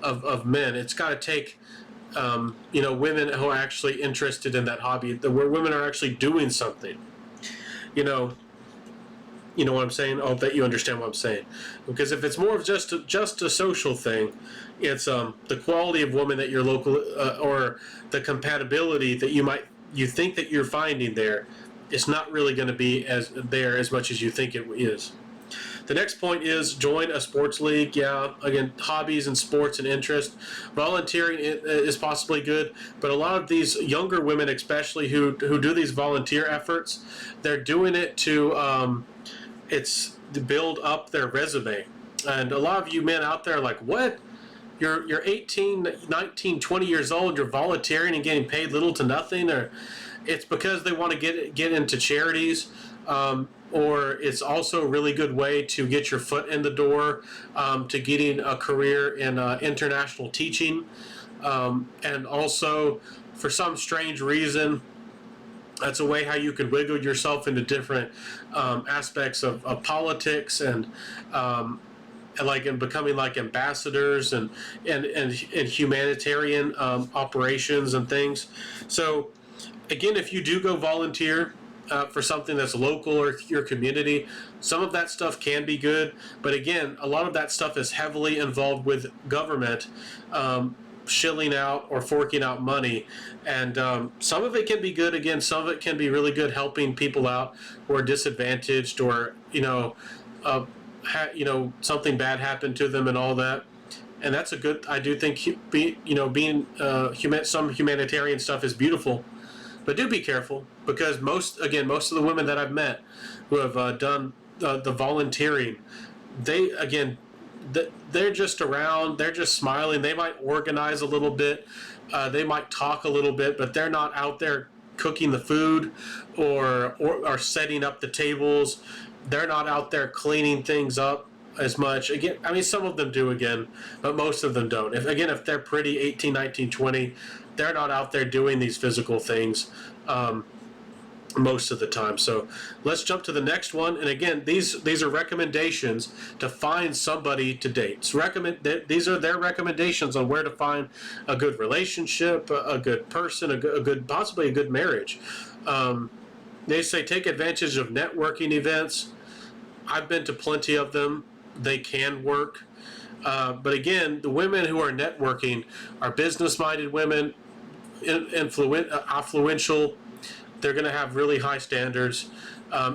Speaker 1: of men. It's got to take women who are actually interested in that hobby, where women are actually doing something. You know what I'm saying? I hope that you understand what I'm saying. Because if it's more of just a social thing, it's the quality of woman that you're local, or the compatibility that you think that you're finding there, it's not really going to be as much as you think it is. The next point is join a sports league. Yeah, again, hobbies and sports and interest. Volunteering is possibly good, but a lot of these younger women, especially who do these volunteer efforts, they're doing it to build up their resume. And a lot of you men out there are like, what? You're 18, 19, 20 years old, you're volunteering and getting paid little to nothing, or it's because they want to get into charities, or it's also a really good way to get your foot in the door, to getting a career in international teaching, and also for some strange reason that's a way how you can wiggle yourself into different aspects of politics, and like in becoming like ambassadors and humanitarian operations and things. So again, if you do go volunteer for something that's local or your community, some of that stuff can be good, but again, a lot of that stuff is heavily involved with government shilling out or forking out money, and some of it can be good. Again, some of it can be really good helping people out who are disadvantaged, or something bad happened to them and all that. And that's a good. I do think being some humanitarian stuff is beautiful, but do be careful, because most of the women that I've met who have done the volunteering, they're just around, they're just smiling. They might organize a little bit, they might talk a little bit, but they're not out there cooking the food or setting up the tables. They're not out there cleaning things up as much. Again, I mean, some of them do, again, but most of them don't. If they're pretty 18, 19, 20, they're not out there doing these physical things most of the time. So let's jump to the next one. And again, these are recommendations to find somebody to date. So these are their recommendations on where to find a good relationship, a good person, possibly a good marriage. They say take advantage of networking events. I've been to plenty of them. They can work. But again, the women who are networking are business-minded women, affluential. They're going to have really high standards.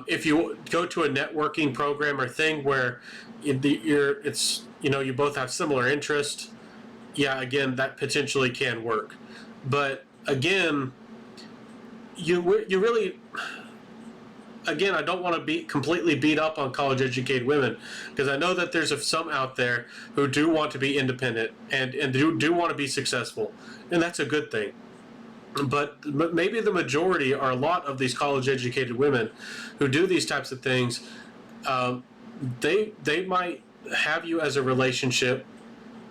Speaker 1: If you go to a networking program or thing where you both have similar interests, yeah, again, that potentially can work. But again, you really, again, I don't want to be completely beat up on college-educated women, because I know that there's some out there who do want to be independent and do want to be successful, and that's a good thing. But maybe the majority are a lot of these college-educated women who do these types of things. They might have you as a relationship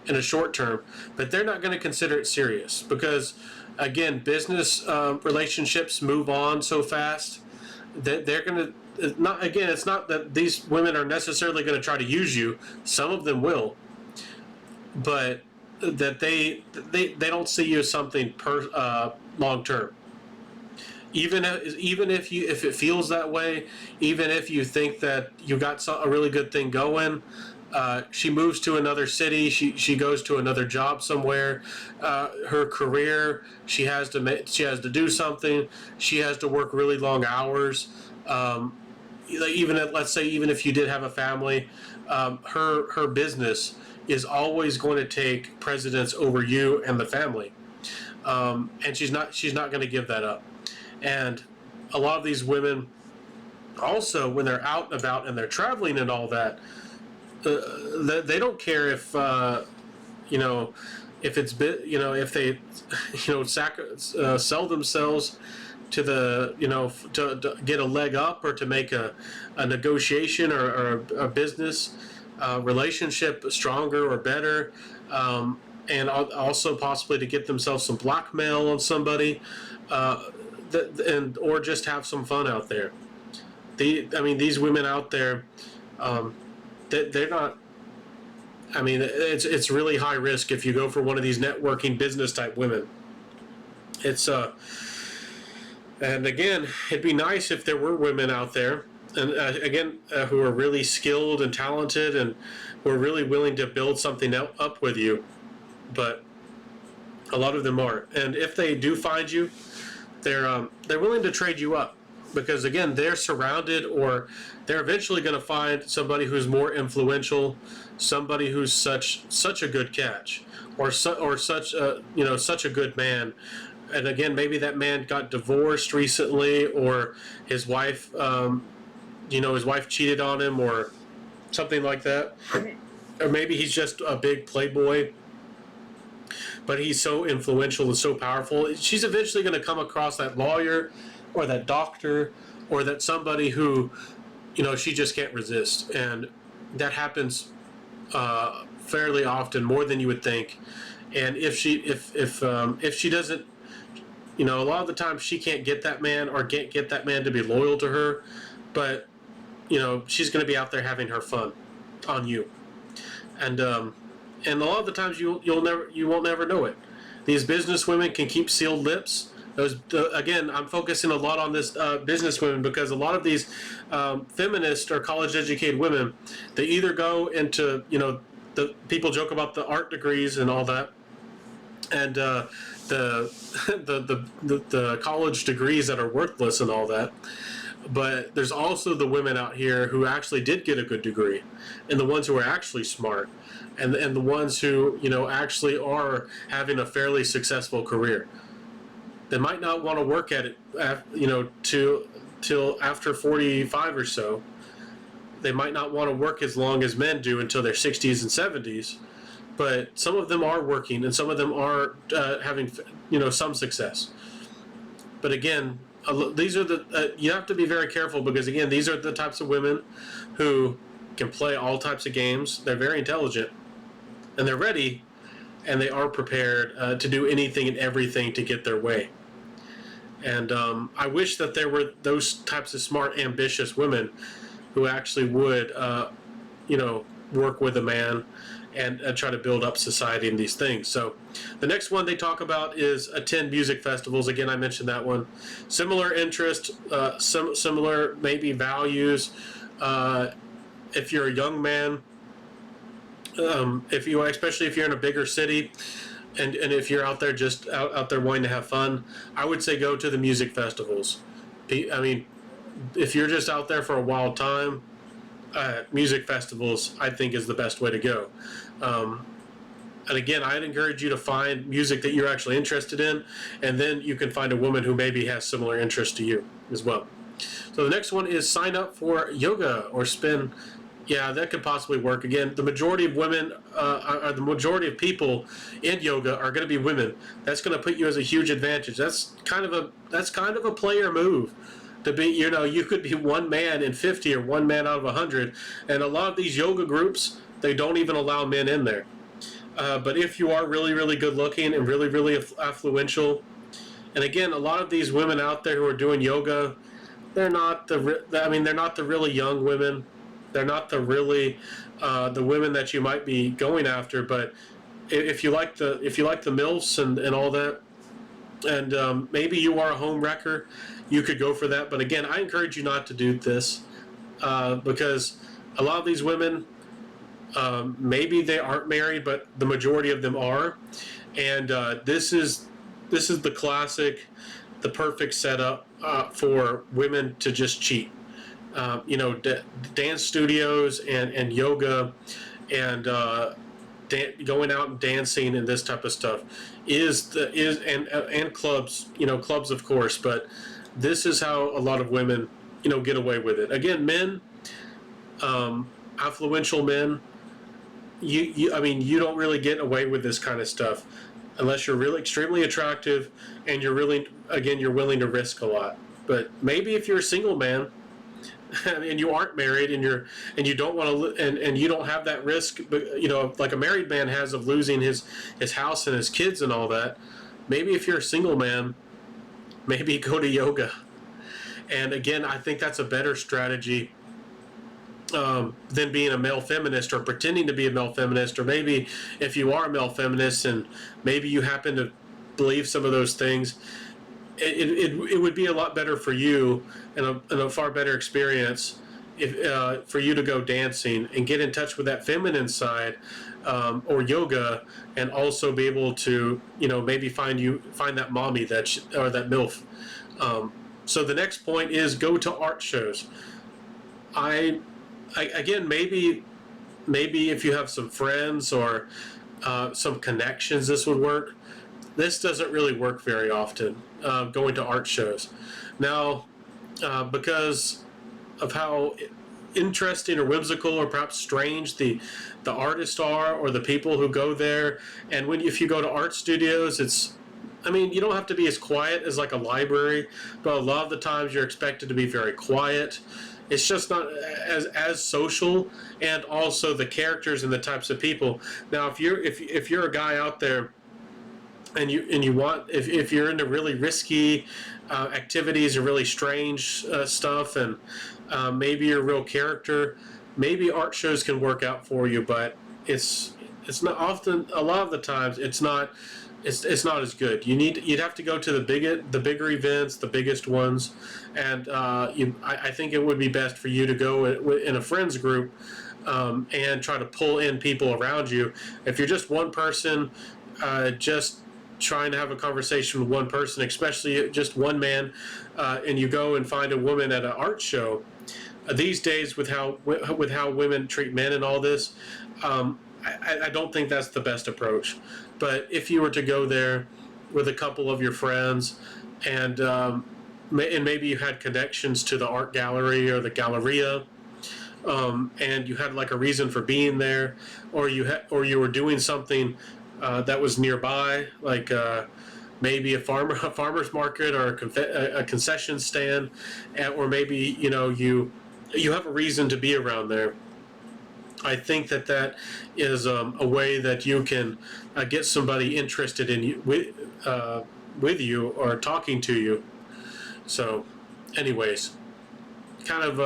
Speaker 1: in a short term, but they're not going to consider it serious, because again, business relationships move on so fast that they're going to not. Again, it's not that these women are necessarily going to try to use you. Some of them will, but that they don't see you as something long term. Even if it feels that way, even if you think that you got a really good thing going, she moves to another city. She goes to another job somewhere. Her career, she has to do something. She has to work really long hours. Let's say even if you did have a family, her business is always going to take precedence over you and the family, and she's not going to give that up. And a lot of these women, also, when they're out and about and they're traveling and all that, they don't care if if they sell themselves to to get a leg up, or to make a negotiation or a business relationship stronger or better, and also possibly to get themselves some blackmail on somebody, or just have some fun out there. These women out there, they're not. It's really high risk if you go for one of these networking business type women. And again, it'd be nice if there were women out there, and who are really skilled and talented, and who are really willing to build something up with you. But a lot of them aren't. And if they do find you, they're willing to trade you up. because again, they're surrounded, or they're eventually going to find somebody who's more influential, somebody who's such a good catch, or such a such a good man. And again, maybe that man got divorced recently, or his wife his wife cheated on him, or something like that. Or maybe he's just a big playboy, but he's so influential and so powerful. She's eventually going to come across that lawyer, or that doctor, or that somebody who, she just can't resist. And that happens fairly often, more than you would think. And if she doesn't, a lot of the time she can't get that man, or can't get that man to be loyal to her, but she's going to be out there having her fun on you. And a lot of the times you won't never know it. These business women can keep sealed lips. Again, I'm focusing a lot on this business women, because a lot of these feminist or college educated women, they either go into, the people joke about the art degrees and all that, and the college degrees that are worthless and all that. But there's also the women out here who actually did get a good degree, and the ones who are actually smart, and the ones who actually are having a fairly successful career. They might not want to work at it, till after 45 or so. They might not want to work as long as men do until their 60s and 70s. But some of them are working, and some of them are having some success. But again, these are you have to be very careful, because again, these are the types of women who can play all types of games. They're very intelligent, and they're ready, and they are prepared to do anything and everything to get their way. And I wish that there were those types of smart, ambitious women who actually would work with a man and try to build up society in these things. So the next one they talk about is attend music festivals. Again, I mentioned that one. Similar interest, similar maybe values. If you're a young man, especially if you're in a bigger city, and if you're out there just out there wanting to have fun, I would say go to the music festivals. I mean, if you're just out there for a wild time, music festivals, I think, is the best way to go. And again, I'd encourage you to find music that you're actually interested in, and then you can find a woman who maybe has similar interests to you as well. So the next one is sign up for yoga or spin. Yeah, that could possibly work. Again, the majority of women, or the majority of people in yoga are going to be women. That's going to put you as a huge advantage. That's kind of a player move. To be, you could be one man in 50 or one man out of 100, and a lot of these yoga groups, they don't even allow men in there. But if you are really, really good looking and really, really affluential, and again, a lot of these women out there who are doing yoga, they're not the really young women. They're not the women that you might be going after. But if you like the MILFs and all that, and maybe you are a home wrecker, you could go for that. But again, I encourage you not to do this, because a lot of these women, maybe they aren't married, but the majority of them are, and this is the classic, the perfect setup for women to just cheat. Dance studios and yoga and going out and dancing and this type of stuff and clubs, clubs of course, but this is how a lot of women, get away with it. Again, men, affluential men, you don't really get away with this kind of stuff unless you're really extremely attractive and you're willing to risk a lot. But maybe if you're a single man and you aren't married and you don't want to and you don't have that risk, like a married man has, of losing his house and his kids and all that, maybe if you're a single man, maybe go to yoga. And again, I think that's a better strategy than being a male feminist or pretending to be a male feminist. Or maybe if you are a male feminist and maybe you happen to believe some of those things, it would be a lot better for you and a far better experience for you to go dancing and get in touch with that feminine side, or yoga, and also be able to maybe find that mommy or that MILF. So the next point is go to art shows. Again, maybe if you have some friends or some connections, this would work. This doesn't really work very often, going to art shows. Now, because of how interesting or whimsical or perhaps strange the artists are, or the people who go there, and if you go to art studios, I mean, you don't have to be as quiet as like a library, but a lot of the times you're expected to be very quiet. It's just not as social, and also the characters and the types of people. Now, if you're a guy out there, and you want, if you're into really risky activities or really strange stuff, and maybe you're a real character, maybe art shows can work out for you. But it's not often. A lot of the times, it's not. It's not as good. You'd have to go to the bigger events, the biggest ones, and I think it would be best for you to go in a friends group, and try to pull in people around you. If you're just one person, just trying to have a conversation with one person, especially just one man, and you go and find a woman at an art show. These days, with how women treat men and all this, I don't think that's the best approach. But if you were to go there with a couple of your friends, and maybe you had connections to the art gallery or the galleria, and you had like a reason for being there, or you were doing something that was nearby, like maybe a farmer's market, or a concession stand, or maybe you have a reason to be around there. I think that is a way that you can get somebody interested in you, with you, or talking to you. So, anyways, kind of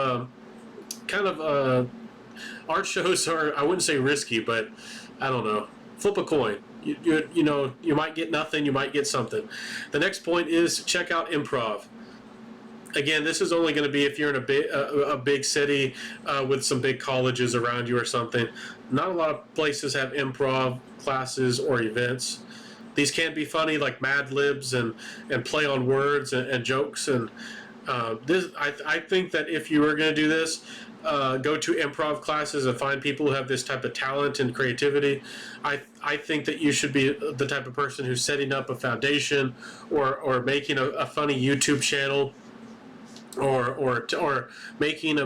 Speaker 1: art shows are, I wouldn't say risky, but I don't know. Flip a coin. You might get nothing, you might get something. The next point is check out improv. Again, this is only going to be if you're in a big city with some big colleges around you or something. Not a lot of places have improv classes or events. These can be funny, like Mad Libs and play on words and jokes. And I think that if you were going to do this, go to improv classes and find people who have this type of talent and creativity. I think that you should be the type of person who's setting up a foundation, or making a funny YouTube channel, or making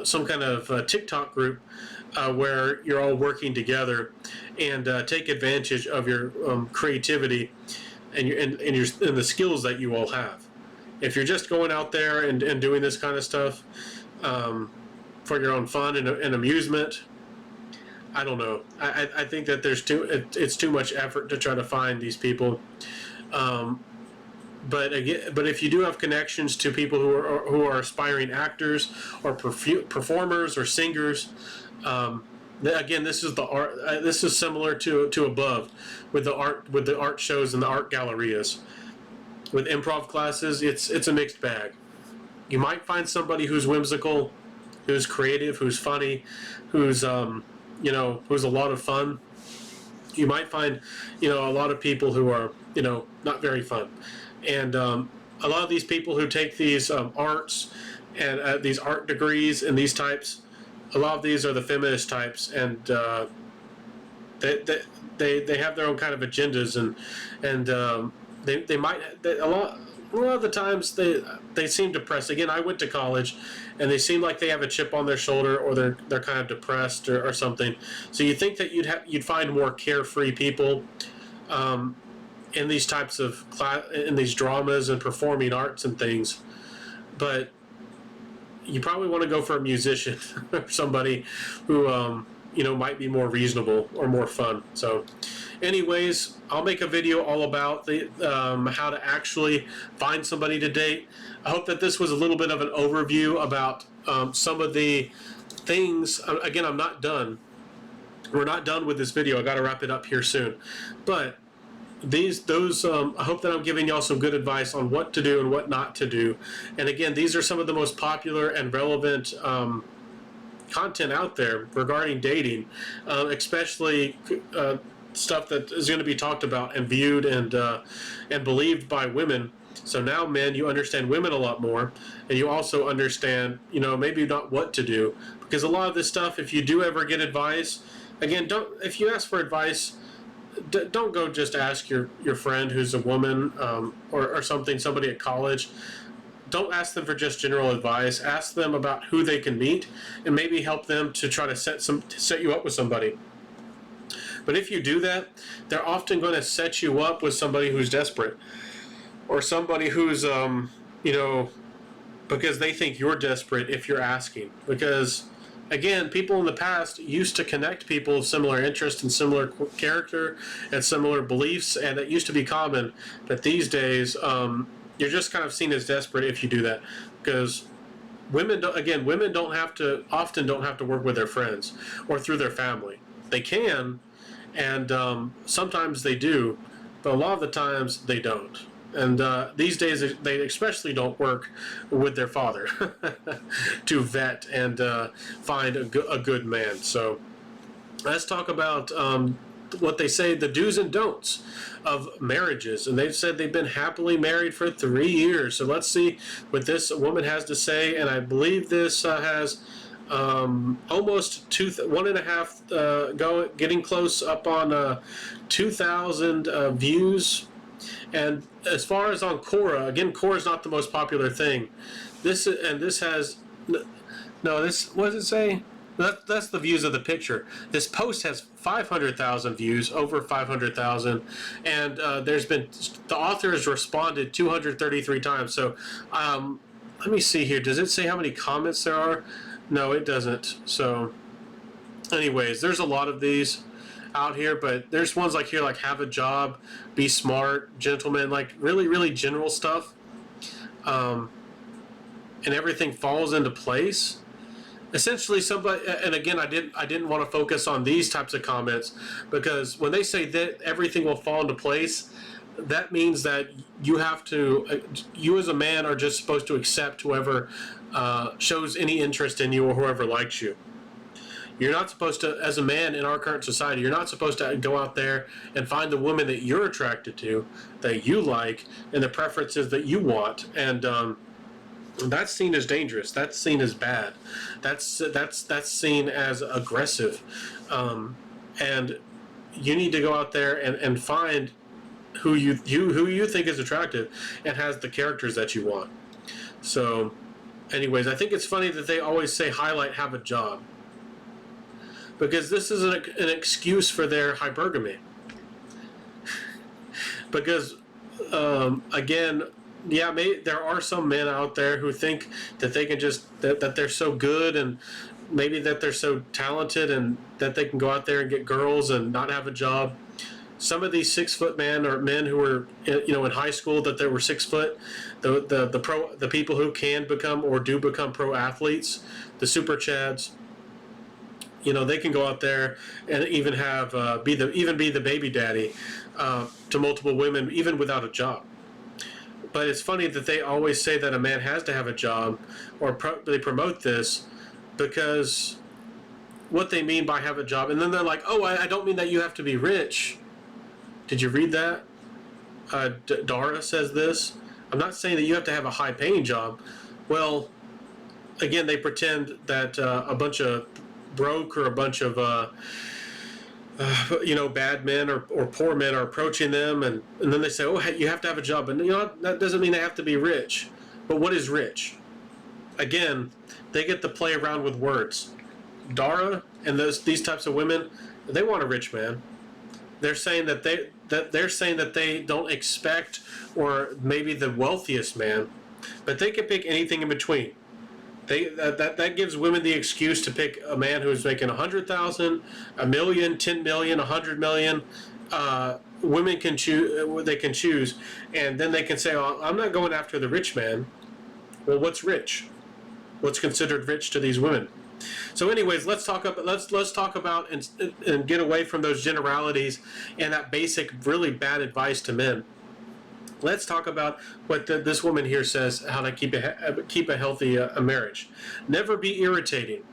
Speaker 1: some kind of TikTok group where you're all working together, and take advantage of your creativity and the skills that you all have. If you're just going out there and doing this kind of stuff for your own fun and amusement, I don't know. I think that it's too much effort to try to find these people. But if you do have connections to people who are aspiring actors, or performers, or singers, again, this is the art. This is similar to above, with the art shows and the art gallerias. With improv classes, it's a mixed bag. You might find somebody who's whimsical, who's creative, who's funny, who's who's a lot of fun. You might find a lot of people who are not very fun. And a lot of these people who take these arts and these art degrees and these types, a lot of these are the feminist types, and they have their own kind of agendas, and a lot of the times they seem depressed. Again, I went to college, and they seem like they have a chip on their shoulder, or they're kind of depressed or something. So you think that you'd find more carefree people in these types of in these dramas and performing arts and things, but you probably want to go for a musician or somebody who might be more reasonable or more fun. So anyways, I'll make a video all about the how to actually find somebody to date. I hope that this was a little bit of an overview about some of the things. Again, I'm not done. We're not done with this video. I got to wrap it up here soon, but I hope that I'm giving y'all some good advice on what to do and what not to do. And again, these are some of the most popular and relevant content out there regarding dating, especially stuff that is going to be talked about and viewed and believed by women. So now, men, you understand women a lot more, and you also understand, maybe not what to do, because a lot of this stuff, if you do ever get advice, again, if you ask for advice, don't go just ask your friend who's a woman, or somebody at college. Don't ask them for just general advice. Ask them about who they can meet, and maybe help them to try to set you up with somebody. But if you do that, they're often going to set you up with somebody who's desperate, or somebody who's because they think you're desperate if you're asking. Because again, people in the past used to connect people of similar interest and similar character and similar beliefs, and it used to be common. But these days, you're just kind of seen as desperate if you do that, because women often don't have to work with their friends or through their family. They can, and sometimes they do, but a lot of the times they don't. And these days, they especially don't work with their father to vet and find a good man. So let's talk about what they say, the do's and don'ts of marriages. And they've said they've been happily married for 3 years. So let's see what this woman has to say. And I believe this has almost 1.5 getting close up on 2,000 views. And as far as on Quora, again, Quora is not the most popular thing. This has what does it say? That's the views of the picture. This post has 500,000 views, over 500,000, and the author has responded 233 times. So let me see here. Does it say how many comments there are? No, it doesn't. So anyways, there's a lot of these out here, but there's ones like here, like have a job, be smart, gentlemen, like really, really general stuff, and everything falls into place. Essentially, somebody, and again, I didn't want to focus on these types of comments, because when they say that everything will fall into place, that means that you as a man are just supposed to accept whoever shows any interest in you, or whoever likes you. You're not supposed to, as a man in our current society, you're not supposed to go out there and find the woman that you're attracted to, that you like, and the preferences that you want. And that's seen as dangerous. That's seen as bad. That's seen as aggressive. And you need to go out there and find who you think is attractive and has the characters that you want. So, anyways, I think it's funny that they always say highlight have a job, because this is an excuse for their hypergamy. Because again, yeah, there are some men out there who think that they can that they're so good, and maybe that they're so talented, and that they can go out there and get girls and not have a job. Some of these 6-foot men, or men who were in high school, that they were 6 foot, the people who can become or do become pro athletes, the super chads. They can go out there and even have be the baby daddy to multiple women, even without a job. But it's funny that they always say that a man has to have a job, or they promote this, because what they mean by have a job, and then they're like, oh, I don't mean that you have to be rich. Did you read that? Dara says this. I'm not saying that you have to have a high-paying job. Well, again, they pretend that a bunch of broke, or a bunch of bad men or poor men are approaching them, and then they say, oh, hey, you have to have a job. But that doesn't mean they have to be rich. But what is rich? Again, they get to play around with words. Dara and these types of women, they want a rich man. They're saying that they don't expect, or maybe the wealthiest man, but they can pick anything in between. That gives women the excuse to pick a man who's making 100,000, $1 million, 10 million, 100 million. Women can choose. They can choose, and then they can say, "Oh, I'm not going after the rich man." Well, what's rich? What's considered rich to these women? So, anyways, let's talk about and get away from those generalities and that basic, really bad advice to men. Let's talk about what this woman here says, how to keep a healthy marriage. Never be irritating.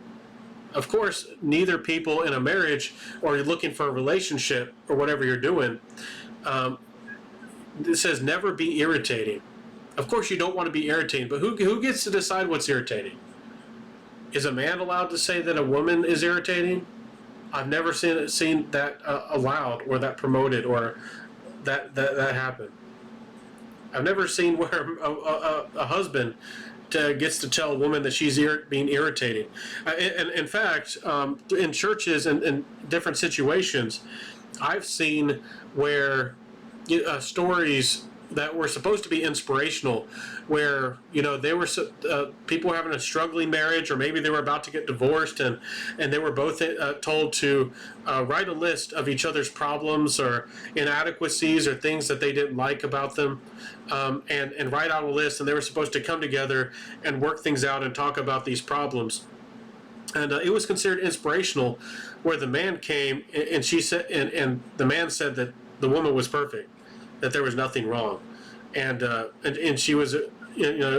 Speaker 1: Of course, neither people in a marriage, or you're looking for a relationship, or whatever you're doing, it says never be irritating. Of course, you don't want to be irritating, but who gets to decide what's irritating? Is a man allowed to say that a woman is irritating? I've never seen that allowed or that promoted or that happen. I've never seen where a husband gets to tell a woman that she's being irritating. And in fact, in churches and in different situations, I've seen where stories that were supposed to be inspirational, where they were people were having a struggling marriage, or maybe they were about to get divorced, and they were both told to write a list of each other's problems or inadequacies or things that they didn't like about them, and write out a list, and they were supposed to come together and work things out and talk about these problems. And it was considered inspirational, where the man came and she said, and the man said that the woman was perfect, that there was nothing wrong, and she was,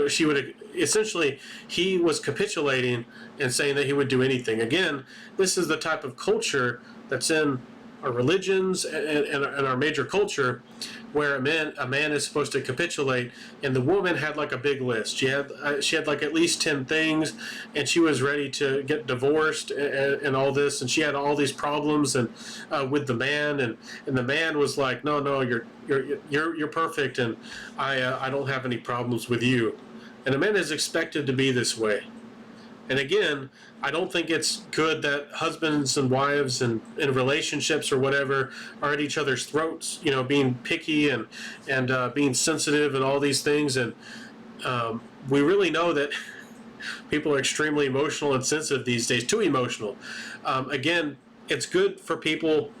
Speaker 1: she would essentially, he was capitulating and saying that he would do anything. Again, this is the type of culture that's in our religions and our major culture, where a man is supposed to capitulate, and the woman had like a big list. She had like at least 10 things, and she was ready to get divorced and all this, and she had all these problems and with the man, and the man was like, no, you're perfect, and I don't have any problems with you. And a man is expected to be this way. And again, I don't think it's good that husbands and wives and in relationships or whatever are at each other's throats, being picky and being sensitive and all these things. And we really know that people are extremely emotional and sensitive these days, too emotional. Again, it's good for people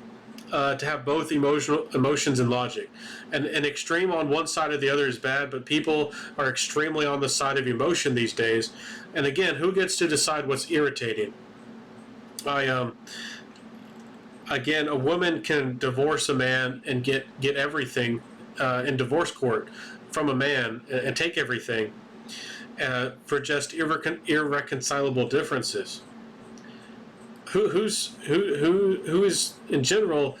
Speaker 1: to have both emotions and logic. And an extreme on one side or the other is bad, but people are extremely on the side of emotion these days. And again, who gets to decide what's irritating? Again, a woman can divorce a man and get everything in divorce court from a man and take everything for just irreconcilable differences. Who is in general?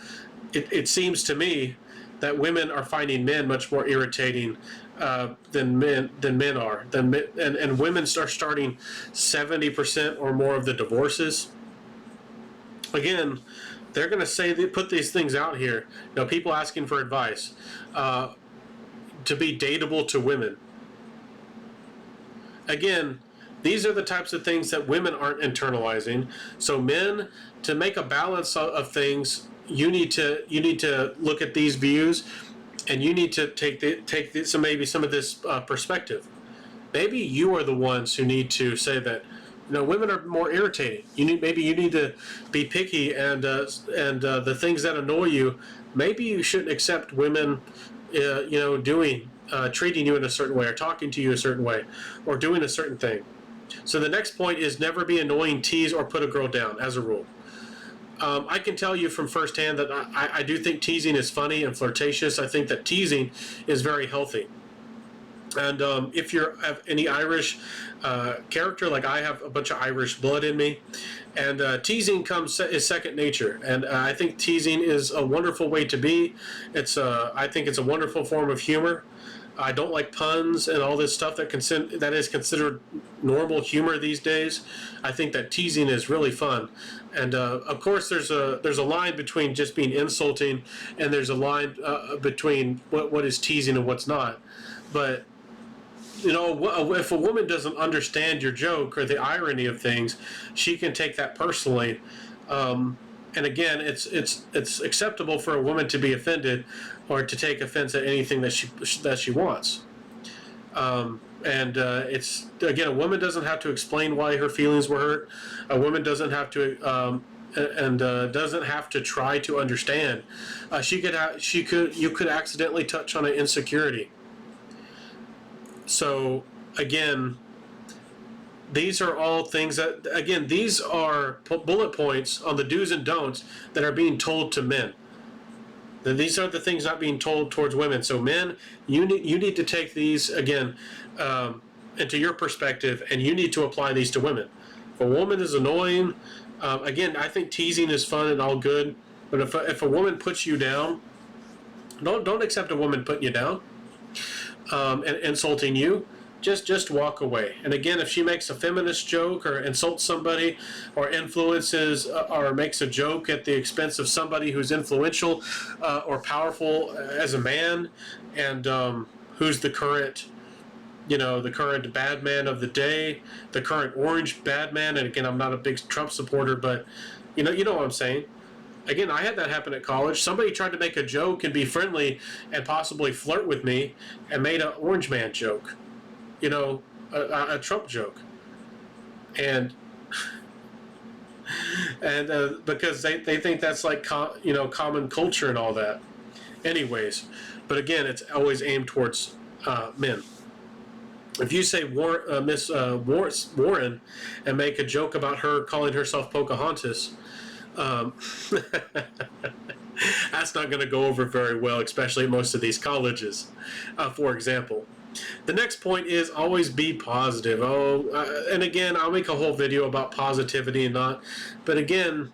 Speaker 1: It seems to me that women are finding men much more irritating than men are. And women are starting 70% or more of the divorces. Again, they're going to say, they put these things out here. People asking for advice to be dateable to women. Again, these are the types of things that women aren't internalizing. So men, to make a balance of things, you need to look at these views, and you need to take maybe some of this perspective. Maybe you are the ones who need to say that women are more irritating. Maybe you need to be picky, and the things that annoy you, maybe you shouldn't accept women doing treating you in a certain way, or talking to you a certain way, or doing a certain thing. So the next point is never be annoying, tease, or put a girl down, as a rule. I can tell you from firsthand that I do think teasing is funny and flirtatious. I think that teasing is very healthy. And if you have any Irish character, like I have a bunch of Irish blood in me, and teasing is second nature. And I think teasing is a wonderful way to be. I think it's a wonderful form of humor. I don't like puns and all this stuff that is considered normal humor these days. I think that teasing is really fun, and of course there's a line between just being insulting, and there's a line between what is teasing and what's not. But if a woman doesn't understand your joke or the irony of things, she can take that personally. And again, it's acceptable for a woman to be offended or to take offense at anything that she wants. It's, again, a woman doesn't have to explain why her feelings were hurt. A woman doesn't have to doesn't have to try to understand. You could accidentally touch on an insecurity. So again, these are all things that, again, these are bullet points on the do's and don'ts that are being told to men. These are the things not being told towards women. So men, you need to take these, again, into your perspective, and you need to apply these to women. If a woman is annoying, again, I think teasing is fun and all good, but if a woman puts you down, don't accept a woman putting you down. and insulting you, just walk away. And again, if she makes a feminist joke or insults somebody or influences or makes a joke at the expense of somebody who's influential or powerful as a man, and who's the current, the current bad man of the day, the current orange bad man. And again, I'm not a big Trump supporter, but you know what I'm saying. Again, I had that happen at college. Somebody tried to make a joke and be friendly and possibly flirt with me and made an orange man joke, a Trump joke. And because they think that's like common culture and all that. Anyways, but again, it's always aimed towards men. If you say Miss Warren and make a joke about her calling herself Pocahontas, that's not going to go over very well, especially at most of these colleges, for example. The next point is always be positive. And again, I'll make a whole video about positivity and not. But again,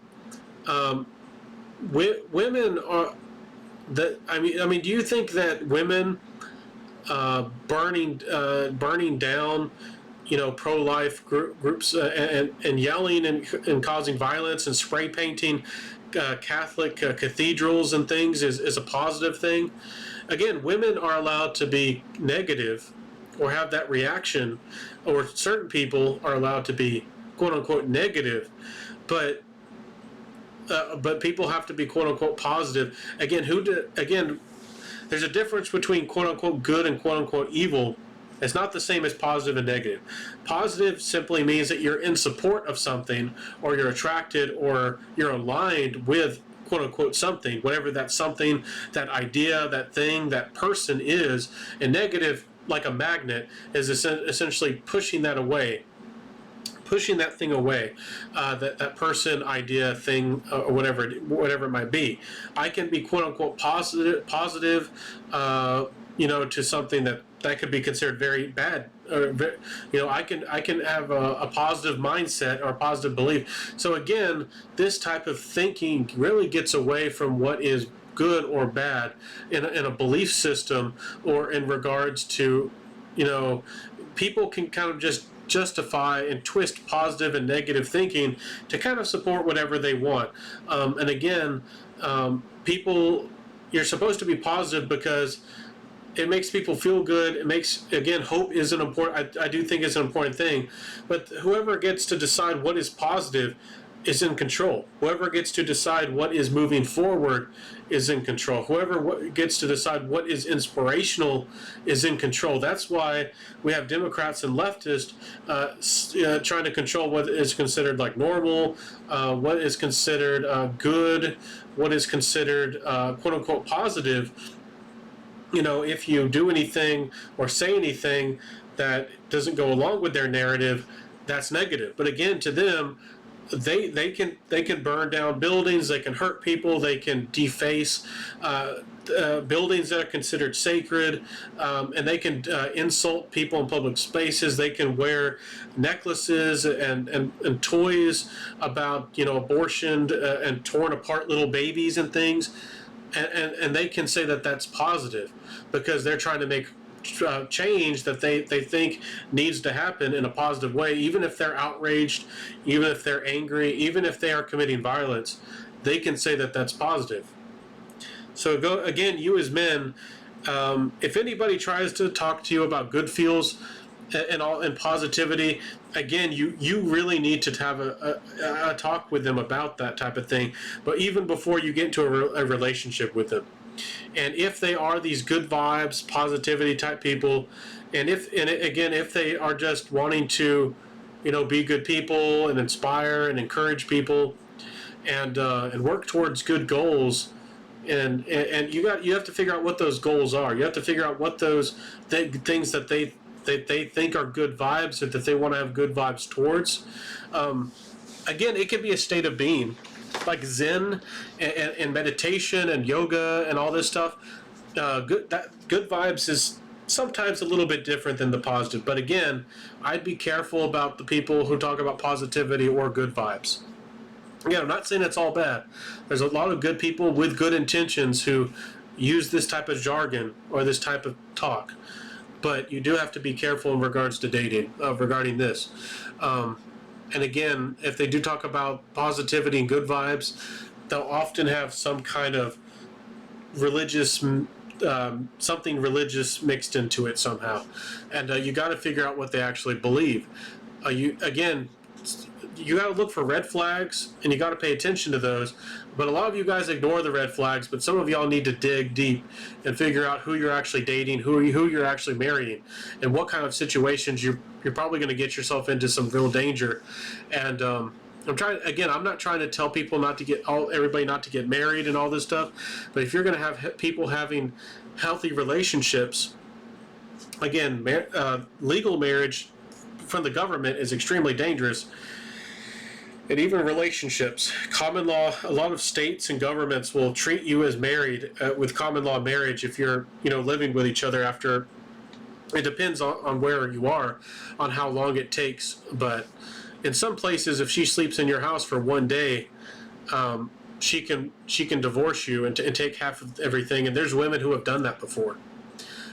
Speaker 1: women are that. I mean, do you think that women burning down, pro-life groups and yelling and causing violence and spray painting Catholic cathedrals and things is a positive thing? Again, women are allowed to be negative or have that reaction, or certain people are allowed to be quote unquote negative, but people have to be quote unquote positive. Again, there's a difference between quote unquote good and quote unquote evil. It's not the same as positive and negative. Positive simply means that you're in support of something, or you're attracted, or you're aligned with quote unquote something, whatever that something, that idea, that thing, that person is. And negative, like a magnet, is essentially pushing that away, pushing that thing away, that person, idea, thing, or whatever it might be. I can be quote unquote positive, to something that could be considered very bad. I can have a positive mindset or a positive belief. So again, this type of thinking really gets away from what is good or bad in a belief system, or in regards to, people can kind of just justify and twist positive and negative thinking to kind of support whatever they want. And again, people, you're supposed to be positive because it makes people feel good. It makes, again, hope is an important, I do think is an important thing. But whoever gets to decide what is positive is in control. Whoever gets to decide what is moving forward is in control. Whoever gets to decide what is inspirational is in control. That's why we have Democrats and leftists trying to control what is considered like normal, what is considered good, what is considered quote unquote positive. If you do anything or say anything that doesn't go along with their narrative, that's negative. But again, to them, they can burn down buildings, they can hurt people, they can deface buildings that are considered sacred, and they can insult people in public spaces. They can wear necklaces and toys about abortion and torn apart little babies and things. And they can say that that's positive because they're trying to make change that they think needs to happen in a positive way. Even if they're outraged, even if they're angry, even if they are committing violence, they can say that that's positive. So again, you as men, if anybody tries to talk to you about good feels and positivity, again, you really need to have a talk with them about that type of thing. But even before you get into a relationship with them, and if they are these good vibes, positivity type people, and if they are just wanting to, be good people and inspire and encourage people, and work towards good goals, and you have to figure out what those goals are. You have to figure out what those things that they think are good vibes, or that they want to have good vibes towards. Again, it can be a state of being, like Zen and meditation and yoga and all this stuff. Good vibes is sometimes a little bit different than the positive. But again, I'd be careful about the people who talk about positivity or good vibes. Again, I'm not saying it's all bad. There's a lot of good people with good intentions who use this type of jargon or this type of talk. but you do have to be careful in regards to dating, regarding this. And again, if they do talk about positivity and good vibes, they'll often have some kind of religious, something religious mixed into it somehow. And you got to figure out what they actually believe. You got to look for red flags, and you got to pay attention to those. But a lot of you guys ignore the red flags, but some of y'all need to dig deep and figure out who you're actually dating, who you're actually marrying, and what kind of situations you're probably going to get yourself into some real danger. And I'm not trying to tell people not to everybody not to get married and all this stuff, but if you're going to have people having healthy relationships, again, legal marriage from the government is extremely dangerous. And even relationships, common law, a lot of states and governments will treat you as married with common law marriage if you're, living with each other after. It depends on where you are, on how long it takes. But in some places, if she sleeps in your house for one day, she can divorce you and take half of everything. And there's women who have done that before.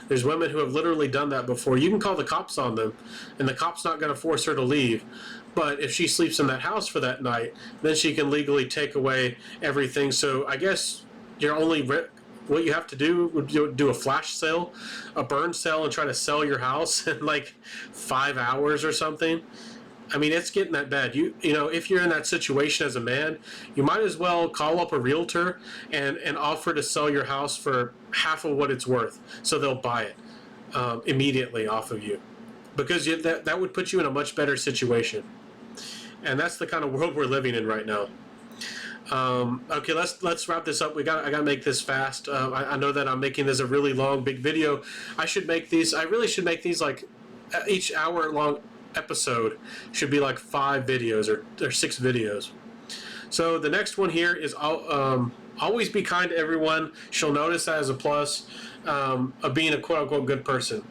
Speaker 1: There's women who have literally done that before. You can call the cops on them, and the cop's not going to force her to leave. But if she sleeps in that house for that night, then she can legally take away everything. So I guess what you have to do would do a flash sale, a burn sale, and try to sell your house in like 5 hours or something. I mean, it's getting that bad. If you're in that situation as a man, you might as well call up a realtor and offer to sell your house for half of what it's worth, so they'll buy it immediately off of you, because that would put you in a much better situation. And that's the kind of world we're living in right now. Okay, let's wrap this up. I gotta make this fast. I know that I'm making this a really long, big video. I really should make these like each hour-long episode should be like 5 videos or 6 videos. So the next one here is always be kind to everyone. She'll notice that as a plus of being a quote-unquote good person.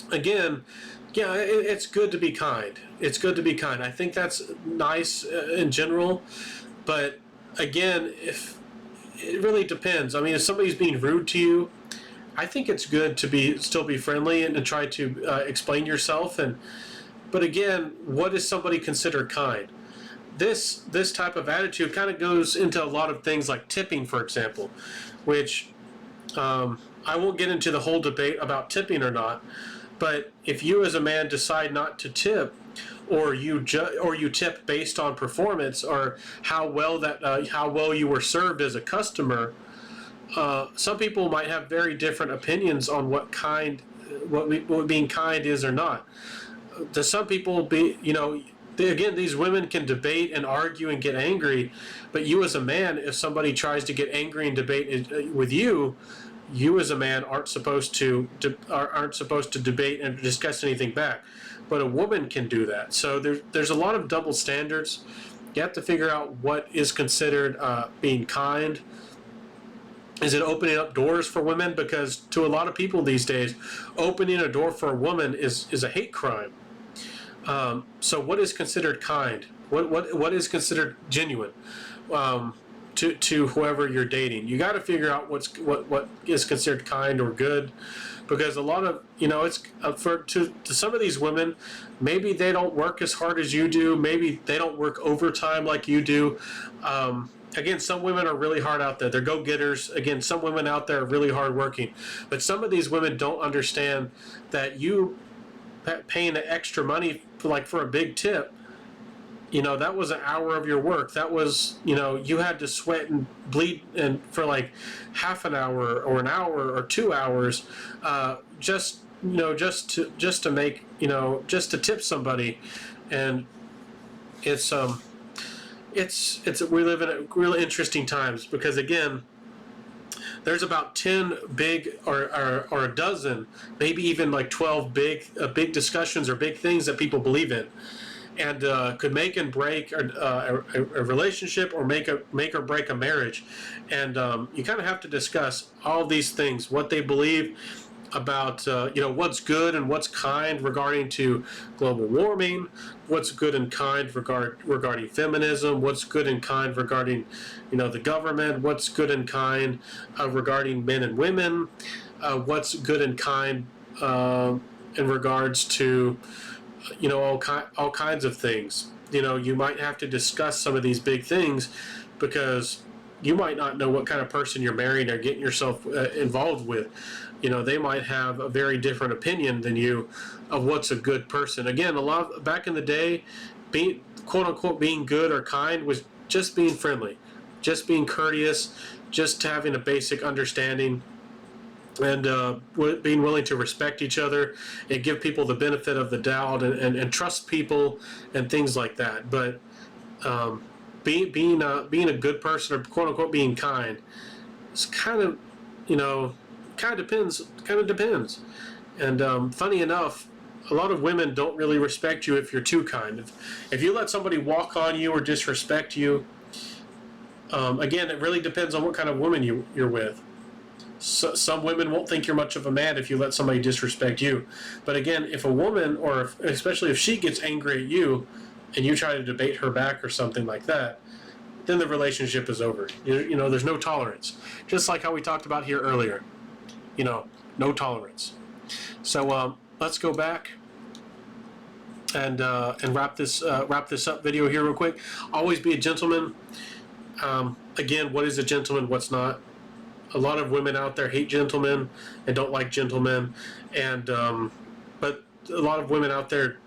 Speaker 1: Again, yeah, it's good to be kind. It's good to be kind. I think that's nice in general. But again, if it really depends. I mean, if somebody's being rude to you, I think it's good to still be friendly and to try to explain yourself. But again, what is somebody considered kind? This type of attitude kind of goes into a lot of things like tipping, for example, which I won't get into the whole debate about tipping or not. But if you as a man decide not to tip, or you tip based on performance or how well you were served as a customer, some people might have very different opinions on what being kind is or not. To some people, again, these women can debate and argue and get angry, but you as a man, if somebody tries to get angry and debate with you as a man aren't supposed to debate and discuss anything back. But a woman can do that. So there's a lot of double standards. You have to figure out what is considered being kind. Is it opening up doors for women? Because to a lot of people these days, opening a door for a woman is a hate crime. So what is considered kind? What is considered genuine? To whoever you're dating, you got to figure out what is considered kind or good, because a lot of it's to some of these women, maybe they don't work as hard as you do, maybe they don't work overtime like you do. Again, some women are really hard out there. They're go-getters. Again, some women out there are really hard working, but some of these women don't understand that you paying the extra money for a big tip. That was an hour of your work. That was, you had to sweat and bleed and for like half an hour or an hour or 2 hours, just to make, just to tip somebody. And we live in really interesting times, because again, there's about 10 big or a dozen, maybe even like 12 big discussions or big things that people believe in. And could make and break a relationship, or make or break a marriage. And you kind of have to discuss all these things, what they believe about what's good and what's kind regarding to global warming, what's good and kind regarding feminism, what's good and kind regarding the government, what's good and kind regarding men and women, what's good and kind in regards to, all kinds of things. You might have to discuss some of these big things because you might not know what kind of person you're marrying or getting yourself involved with. They might have a very different opinion than you of what's a good person. Again, back in the day, being quote unquote being good or kind was just being friendly, just being courteous, just having a basic understanding, and being willing to respect each other and give people the benefit of the doubt, and trust people and things like that. But being a good person, or quote unquote being kind, it's kind of depends. And funny enough, a lot of women don't really respect you if you're too kind. If you let somebody walk on you or disrespect you, again, it really depends on what kind of woman you're with. So, some women won't think you're much of a man if you let somebody disrespect you. But again, if a woman, especially if she gets angry at you and you try to debate her back or something like that, then the relationship is over. There's no tolerance. Just like how we talked about here earlier. No tolerance. So let's go back and wrap this up video here real quick. Always be a gentleman. Again, what is a gentleman? What's not? A lot of women out there hate gentlemen and don't like gentlemen, and but a lot of women out there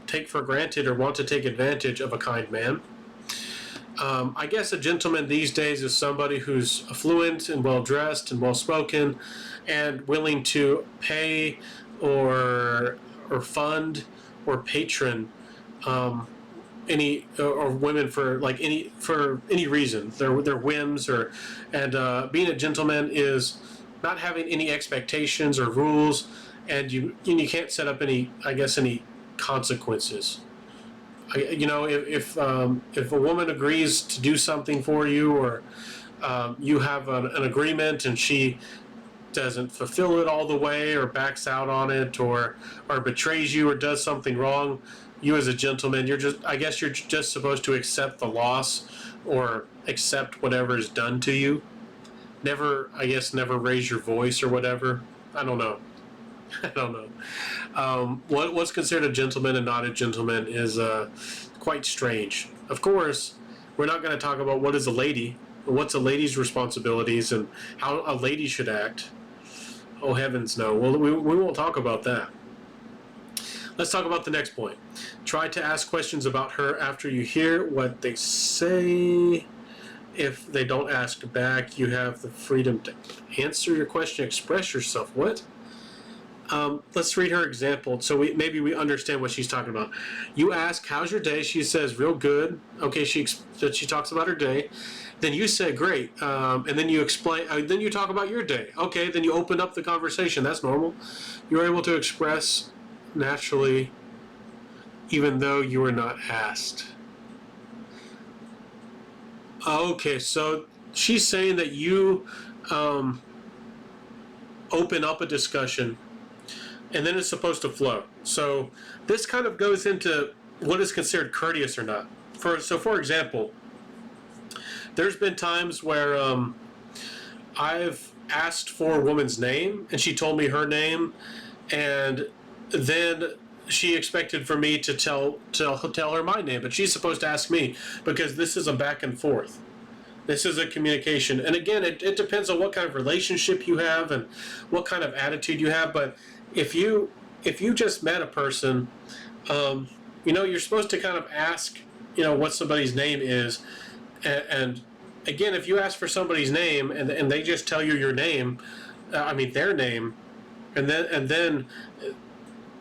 Speaker 1: take for granted or want to take advantage of a kind man. I guess a gentleman these days is somebody who's affluent and well-dressed and well-spoken and willing to pay or fund or patron any or women for any reason, their whims, and being a gentleman is not having any expectations or rules, and you can't set up any consequences. If a woman agrees to do something for you, or you have an agreement and she doesn't fulfill it all the way, or backs out on it, or betrays you, or does something wrong, you as a gentleman, you're just supposed to accept the loss or accept whatever is done to you. Never raise your voice or whatever. I don't know. What's considered a gentleman and not a gentleman is quite strange. Of course, we're not going to talk about what is a lady, what's a lady's responsibilities, and how a lady should act. Oh, heavens no. Well, we won't talk about that. Let's talk about the next point. Try to ask questions about her after you hear what they say. If they don't ask back, you have the freedom to answer your question, express yourself. What? Let's read her example so maybe we understand what she's talking about. You ask, how's your day? She says, real good. Okay, she talks about her day. Then you say, great. And then you explain, then you talk about your day. Okay, then you open up the conversation. That's normal. You're able to express naturally even though you were not asked. Okay, so she's saying that you open up a discussion and then it's supposed to flow. So this kind of goes into what is considered courteous or not. For example, there's been times where I've asked for a woman's name and she told me her name, and then she expected for me to tell her my name, but she's supposed to ask me, because this is a back and forth. This is a communication. And again, it depends on what kind of relationship you have and what kind of attitude you have. But if you just met a person, you're supposed to kind of ask, what somebody's name is. And again, if you ask for somebody's name and they just tell you your name, their name, and then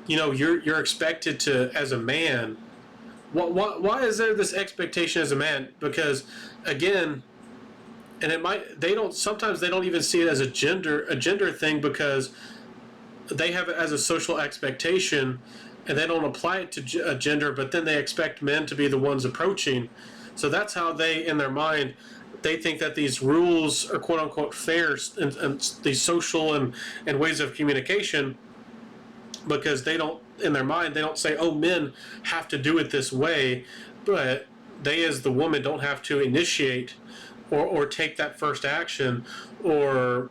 Speaker 1: you're expected to, as a man, why is there this expectation as a man? Because again, and sometimes they don't even see it as a gender thing, because they have it as a social expectation and they don't apply it to gender, but then they expect men to be the ones approaching. So that's how they, in their mind, they think that these rules are quote unquote fair, and these social and ways of communication, because they don't, in their mind, they don't say, oh, men have to do it this way, but they as the woman don't have to initiate or take that first action, or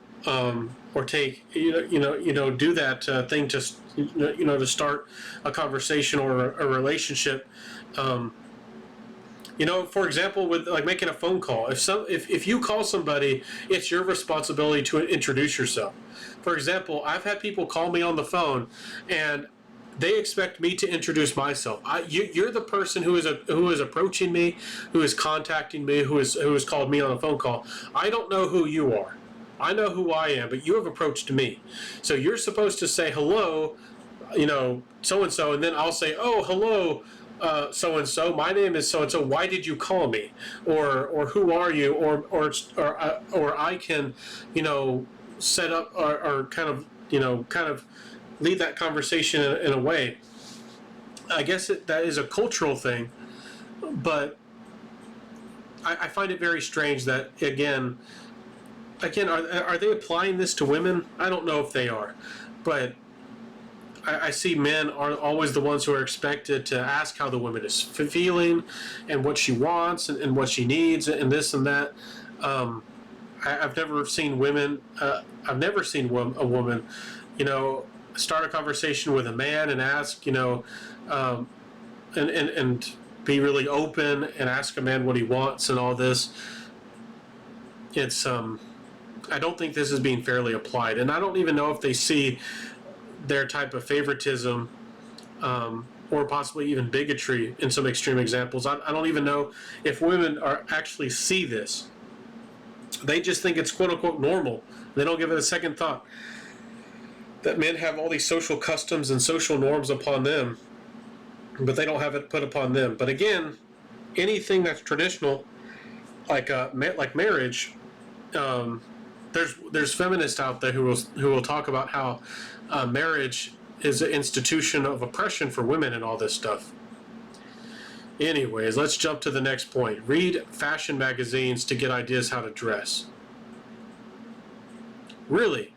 Speaker 1: take do that thing to to start a conversation or a relationship. Um, for example, with like making a phone call, if you call somebody, it's your responsibility to introduce yourself. For example, I've had people call me on the phone, and they expect me to introduce myself. You're the person who is approaching me, who is contacting me, who has called me on a phone call. I don't know who you are. I know who I am, but you have approached me. So you're supposed to say hello, so and so, and then I'll say, oh, hello, so and so. My name is so and so. Why did you call me? Or who are you? Or I can, set up or kind of lead that conversation in a way. I guess that is a cultural thing, but I find it very strange that again, are they applying this to women? I don't know if they are, but I see men are always the ones who are expected to ask how the woman is feeling, and what she wants, and what she needs, and this and that. I've never seen women. I've never seen a woman, start a conversation with a man and ask, and be really open and ask a man what he wants and all this. It's I don't think this is being fairly applied, and I don't even know if they see their type of favoritism, or possibly even bigotry in some extreme examples. I don't even know if women actually see this. They just think it's quote unquote normal. They don't give it a second thought that men have all these social customs and social norms upon them, but they don't have it put upon them. But again, anything that's traditional, like marriage, there's feminists out there who will talk about how marriage is an institution of oppression for women and all this stuff. Anyways, let's jump to the next point. Read fashion magazines to get ideas how to dress. Really?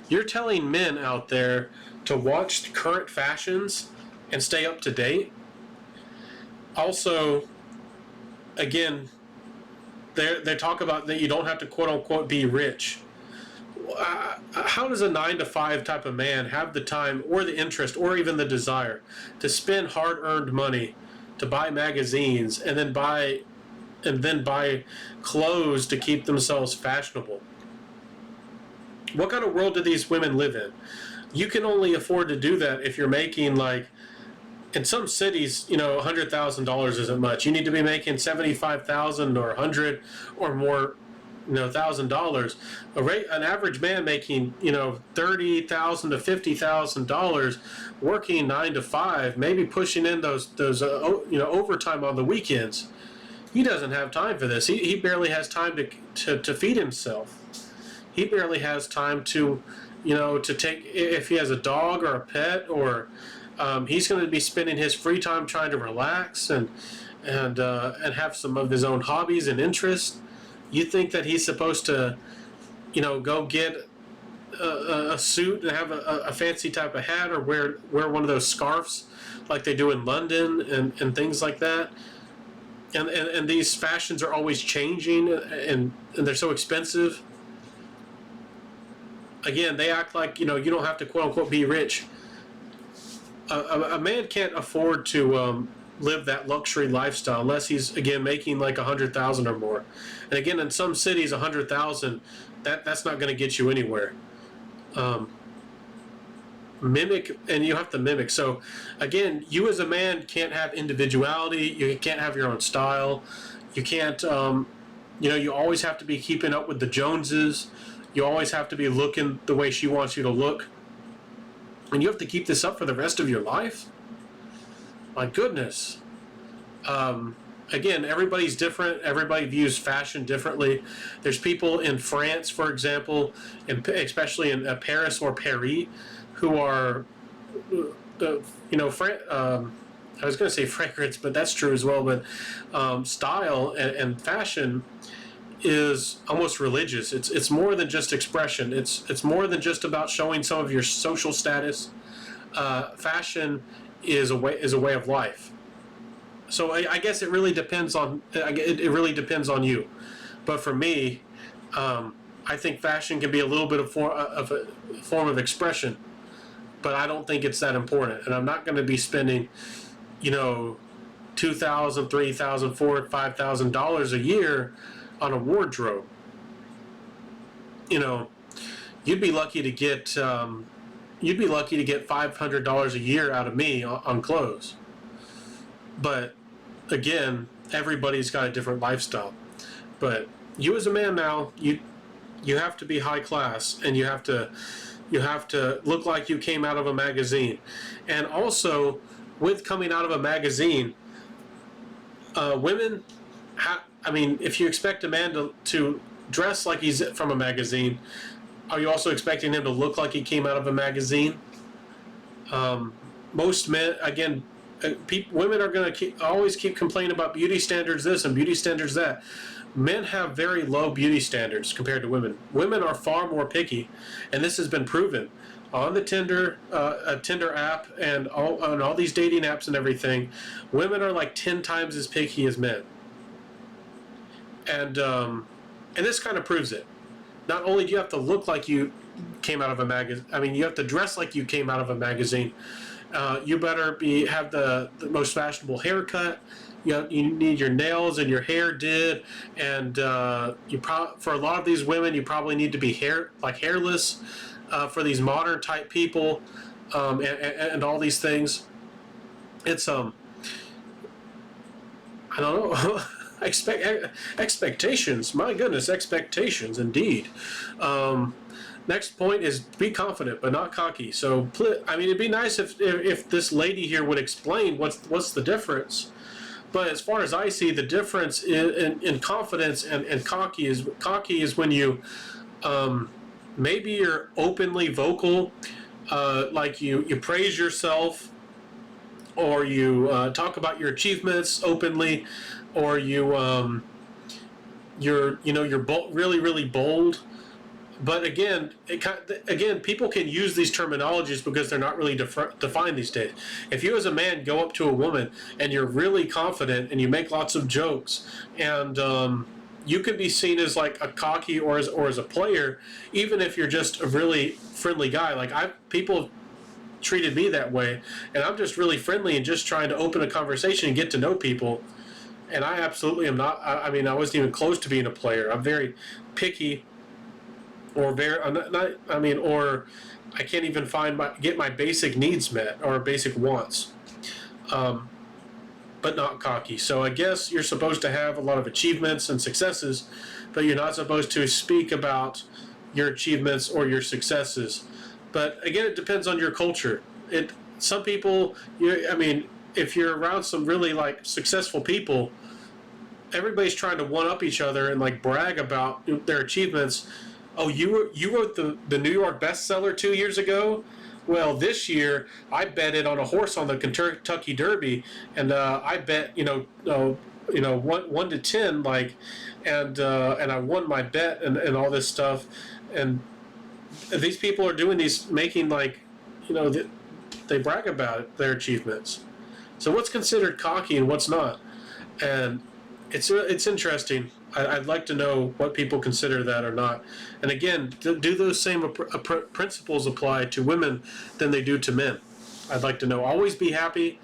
Speaker 1: You're telling men out there to watch current fashions and stay up to date? Also, again, they talk about that you don't have to quote unquote be rich. How does a 9 to 5 type of man have the time or the interest or even the desire to spend hard-earned money to buy magazines and then buy clothes to keep themselves fashionable? What kind of world do these women live in? You can only afford to do that if you're making, like, in some cities, $100,000 isn't much. You need to be making 75,000 or 100 or more, $1,000. An average man making, $30,000 to $50,000, working 9 to 5, maybe pushing in those overtime on the weekends. He doesn't have time for this. He barely has time to feed himself. He barely has time to take, if he has a dog or a pet, or he's going to be spending his free time trying to relax and have some of his own hobbies and interests. You think that he's supposed to, go get a suit and have a fancy type of hat, or wear one of those scarves like they do in London and things like that? And these fashions are always changing, and they're so expensive. Again, they act like, you don't have to quote unquote be rich. A man can't afford to live that luxury lifestyle unless he's, again, making like 100,000 or more. And again, in some cities, 100,000, that's not going to get you anywhere. Mimic, and you have to mimic. So again, you as a man can't have individuality. You can't have your own style. You can't, you always have to be keeping up with the Joneses. You always have to be looking the way she wants you to look. And you have to keep this up for the rest of your life? My goodness. Again, everybody's different. Everybody views fashion differently. There's people in France, for example, especially in Paris or Paris, who are, I was going to say fragrance, but that's true as well. But style and fashion is almost religious. It's more than just expression. It's more than just about showing some of your social status. Fashion is a way of life. So I guess it really depends on you. But for me, I think fashion can be a little bit of a form of expression, but I don't think it's that important. And I'm not going to be spending, you know, $2,000, $3,000, $4,000, $5,000 a year on a wardrobe. You know, you'd be lucky to get $500 a year out of me on clothes. But again, everybody's got a different lifestyle. But you as a man now, you have to be high class, and you have to look like you came out of a magazine. And also, with coming out of a magazine, women, I mean, if you expect a man to dress like he's from a magazine, are you also expecting him to look like he came out of a magazine? Most men, again, women are going to always keep complaining about beauty standards this and beauty standards that. Men have very low beauty standards compared to women. Women are far more picky, and this has been proven on the Tinder app and on all these dating apps and everything. Women are like 10 times as picky as men, and this kind of proves it. Not only do you have to look like you came out of a magazine, I mean, you have to dress like you came out of a magazine. You better have the most fashionable haircut. You need your nails and your hair did, and for a lot of these women, you probably need to be hairless. For these modern type people, and all these things, it's I don't know. Expectations. My goodness, expectations indeed. Next point is be confident but not cocky. So I mean, it'd be nice if this lady here would explain what's the difference. But as far as I see, the difference in confidence and cocky is when you maybe you're openly vocal, like you praise yourself, or you talk about your achievements openly, or you're really really bold. But again, people can use these terminologies because they're not really defined these days. If you as a man go up to a woman and you're really confident and you make lots of jokes, and you can be seen as like a cocky or as a player, even if you're just a really friendly guy. Like people have treated me that way, and I'm just really friendly and just trying to open a conversation and get to know people. And I absolutely am not. I mean, I wasn't even close to being a player. I'm very picky. Or or I can't even get my basic needs met or basic wants, but not cocky. So I guess you're supposed to have a lot of achievements and successes, but you're not supposed to speak about your achievements or your successes. But again, it depends on your culture. Some people, if you're around some really like successful people, everybody's trying to one up each other and like brag about their achievements. Oh, you wrote the New York bestseller 2 years ago? Well, this year I betted on a horse on the Kentucky Derby, and I bet 1 to 10 and I won my bet and all this stuff. And these people are doing these, making they brag about their achievements. So what's considered cocky and what's not? And it's interesting. I'd like to know what people consider that or not. And again, do those same principles apply to women than they do to men? I'd like to know. Always be happy.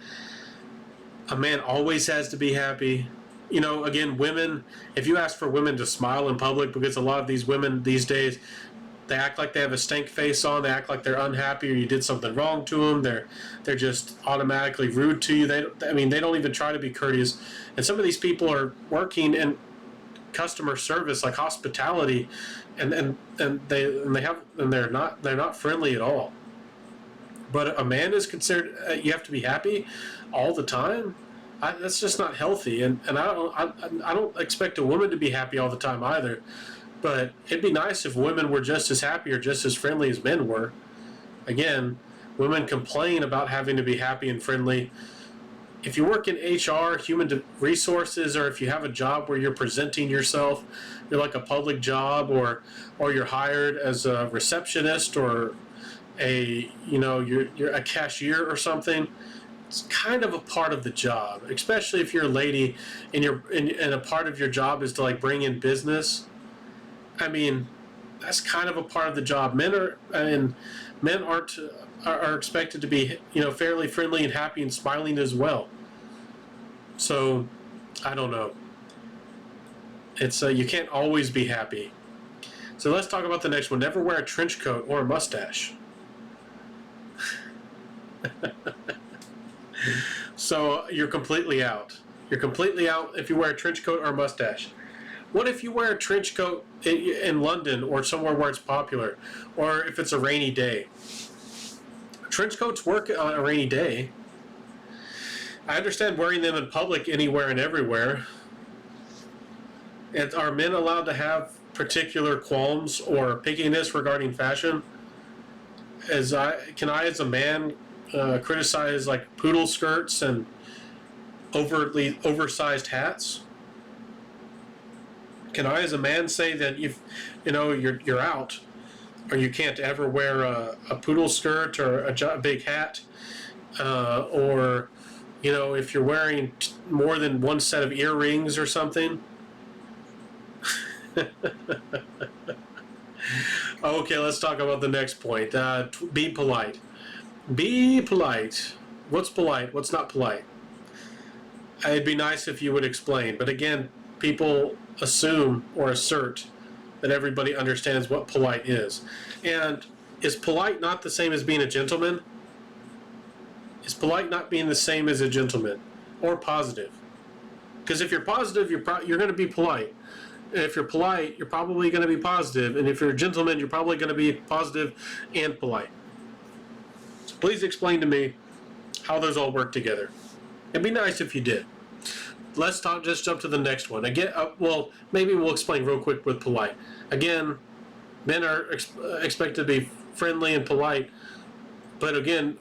Speaker 1: A man always has to be happy. Again, women, if you ask for women to smile in public, because a lot of these women these days, they act like they have a stank face on. They act like they're unhappy or you did something wrong to them. They're just automatically rude to you. They don't even try to be courteous. And some of these people are working in customer service, like hospitality, and they're not friendly at all. But a man is considered, you have to be happy all the time. That's just not healthy, and I don't expect a woman to be happy all the time either. But it'd be nice if women were just as happy or just as friendly as men were. Again, women complain about having to be happy and friendly. If you work in HR, human resources, or if you have a job where you're presenting yourself, you're like a public job, or you're hired as a receptionist or you're a cashier or something, it's kind of a part of the job, especially if you're a lady and and a part of your job is to like bring in business. I mean, that's kind of a part of the job. Men aren't are expected to be, fairly friendly and happy and smiling as well. So, I don't know. It's you can't always be happy. So let's talk about the next one. Never wear a trench coat or a mustache. So you're completely out. You're completely out if you wear a trench coat or a mustache. What if you wear a trench coat in London or somewhere where it's popular, or if it's a rainy day? Trench coats work on a rainy day. I understand wearing them in public anywhere and everywhere. And are men allowed to have particular qualms or pickiness regarding fashion? Can I as a man criticize like poodle skirts and overtly oversized hats? Can I as a man say that if you're out, or you can't ever wear a poodle skirt or a big hat, or if you're wearing more than one set of earrings or something? Okay, let's talk about the next point. Be polite. Be polite. What's polite? What's not polite? It'd be nice if you would explain. But again, people assume or assert that everybody understands what polite is. And is polite not the same as being a gentleman? Is polite not being the same as a gentleman or positive? Because if you're positive, you're going to be polite. And if you're polite, you're probably going to be positive. And if you're a gentleman, you're probably going to be positive and polite. So please explain to me how those all work together. It'd be nice if you did. Let's just jump to the next one. Again, well, maybe we'll explain real quick with polite. Again, men are expected to be friendly and polite. But again,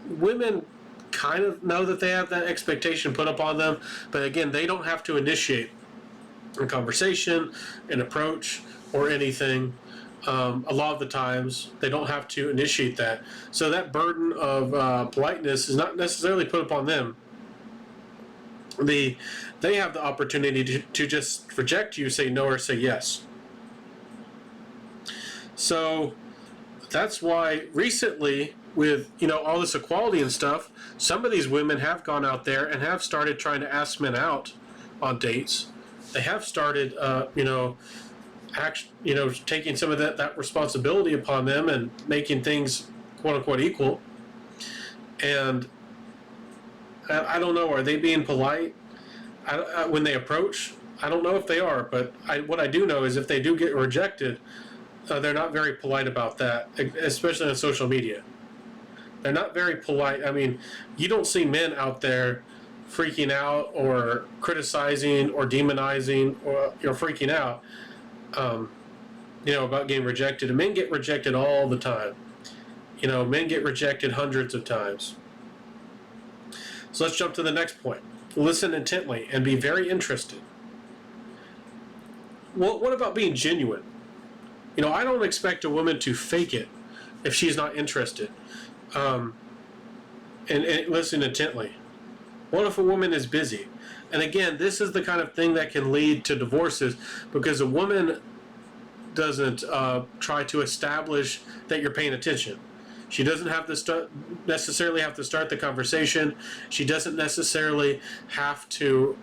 Speaker 1: women kind of know that they have that expectation put upon them. But again, they don't have to initiate a conversation, an approach, or anything. A lot of the times, they don't have to initiate that. So that burden of politeness is not necessarily put upon them. They have the opportunity to just reject you, say no or say yes. So that's why recently, with all this equality and stuff, some of these women have gone out there and have started trying to ask men out on dates. They have started, taking some of that responsibility upon them and making things quote unquote equal. And I don't know, are they being polite when they approach? I don't know if they are, but what I do know is if they do get rejected, they're not very polite about that, especially on social media. They're not very polite. I mean, you don't see men out there freaking out or criticizing or demonizing or freaking out, about getting rejected. And men get rejected all the time. Men get rejected hundreds of times. So let's jump to the next point. Listen intently and be very interested. Well, what about being genuine? I don't expect a woman to fake it if she's not interested. And listen intently. What if a woman is busy? And again, this is the kind of thing that can lead to divorces because a woman doesn't try to establish that you're paying attention. She doesn't have to necessarily have to start the conversation. She doesn't necessarily have to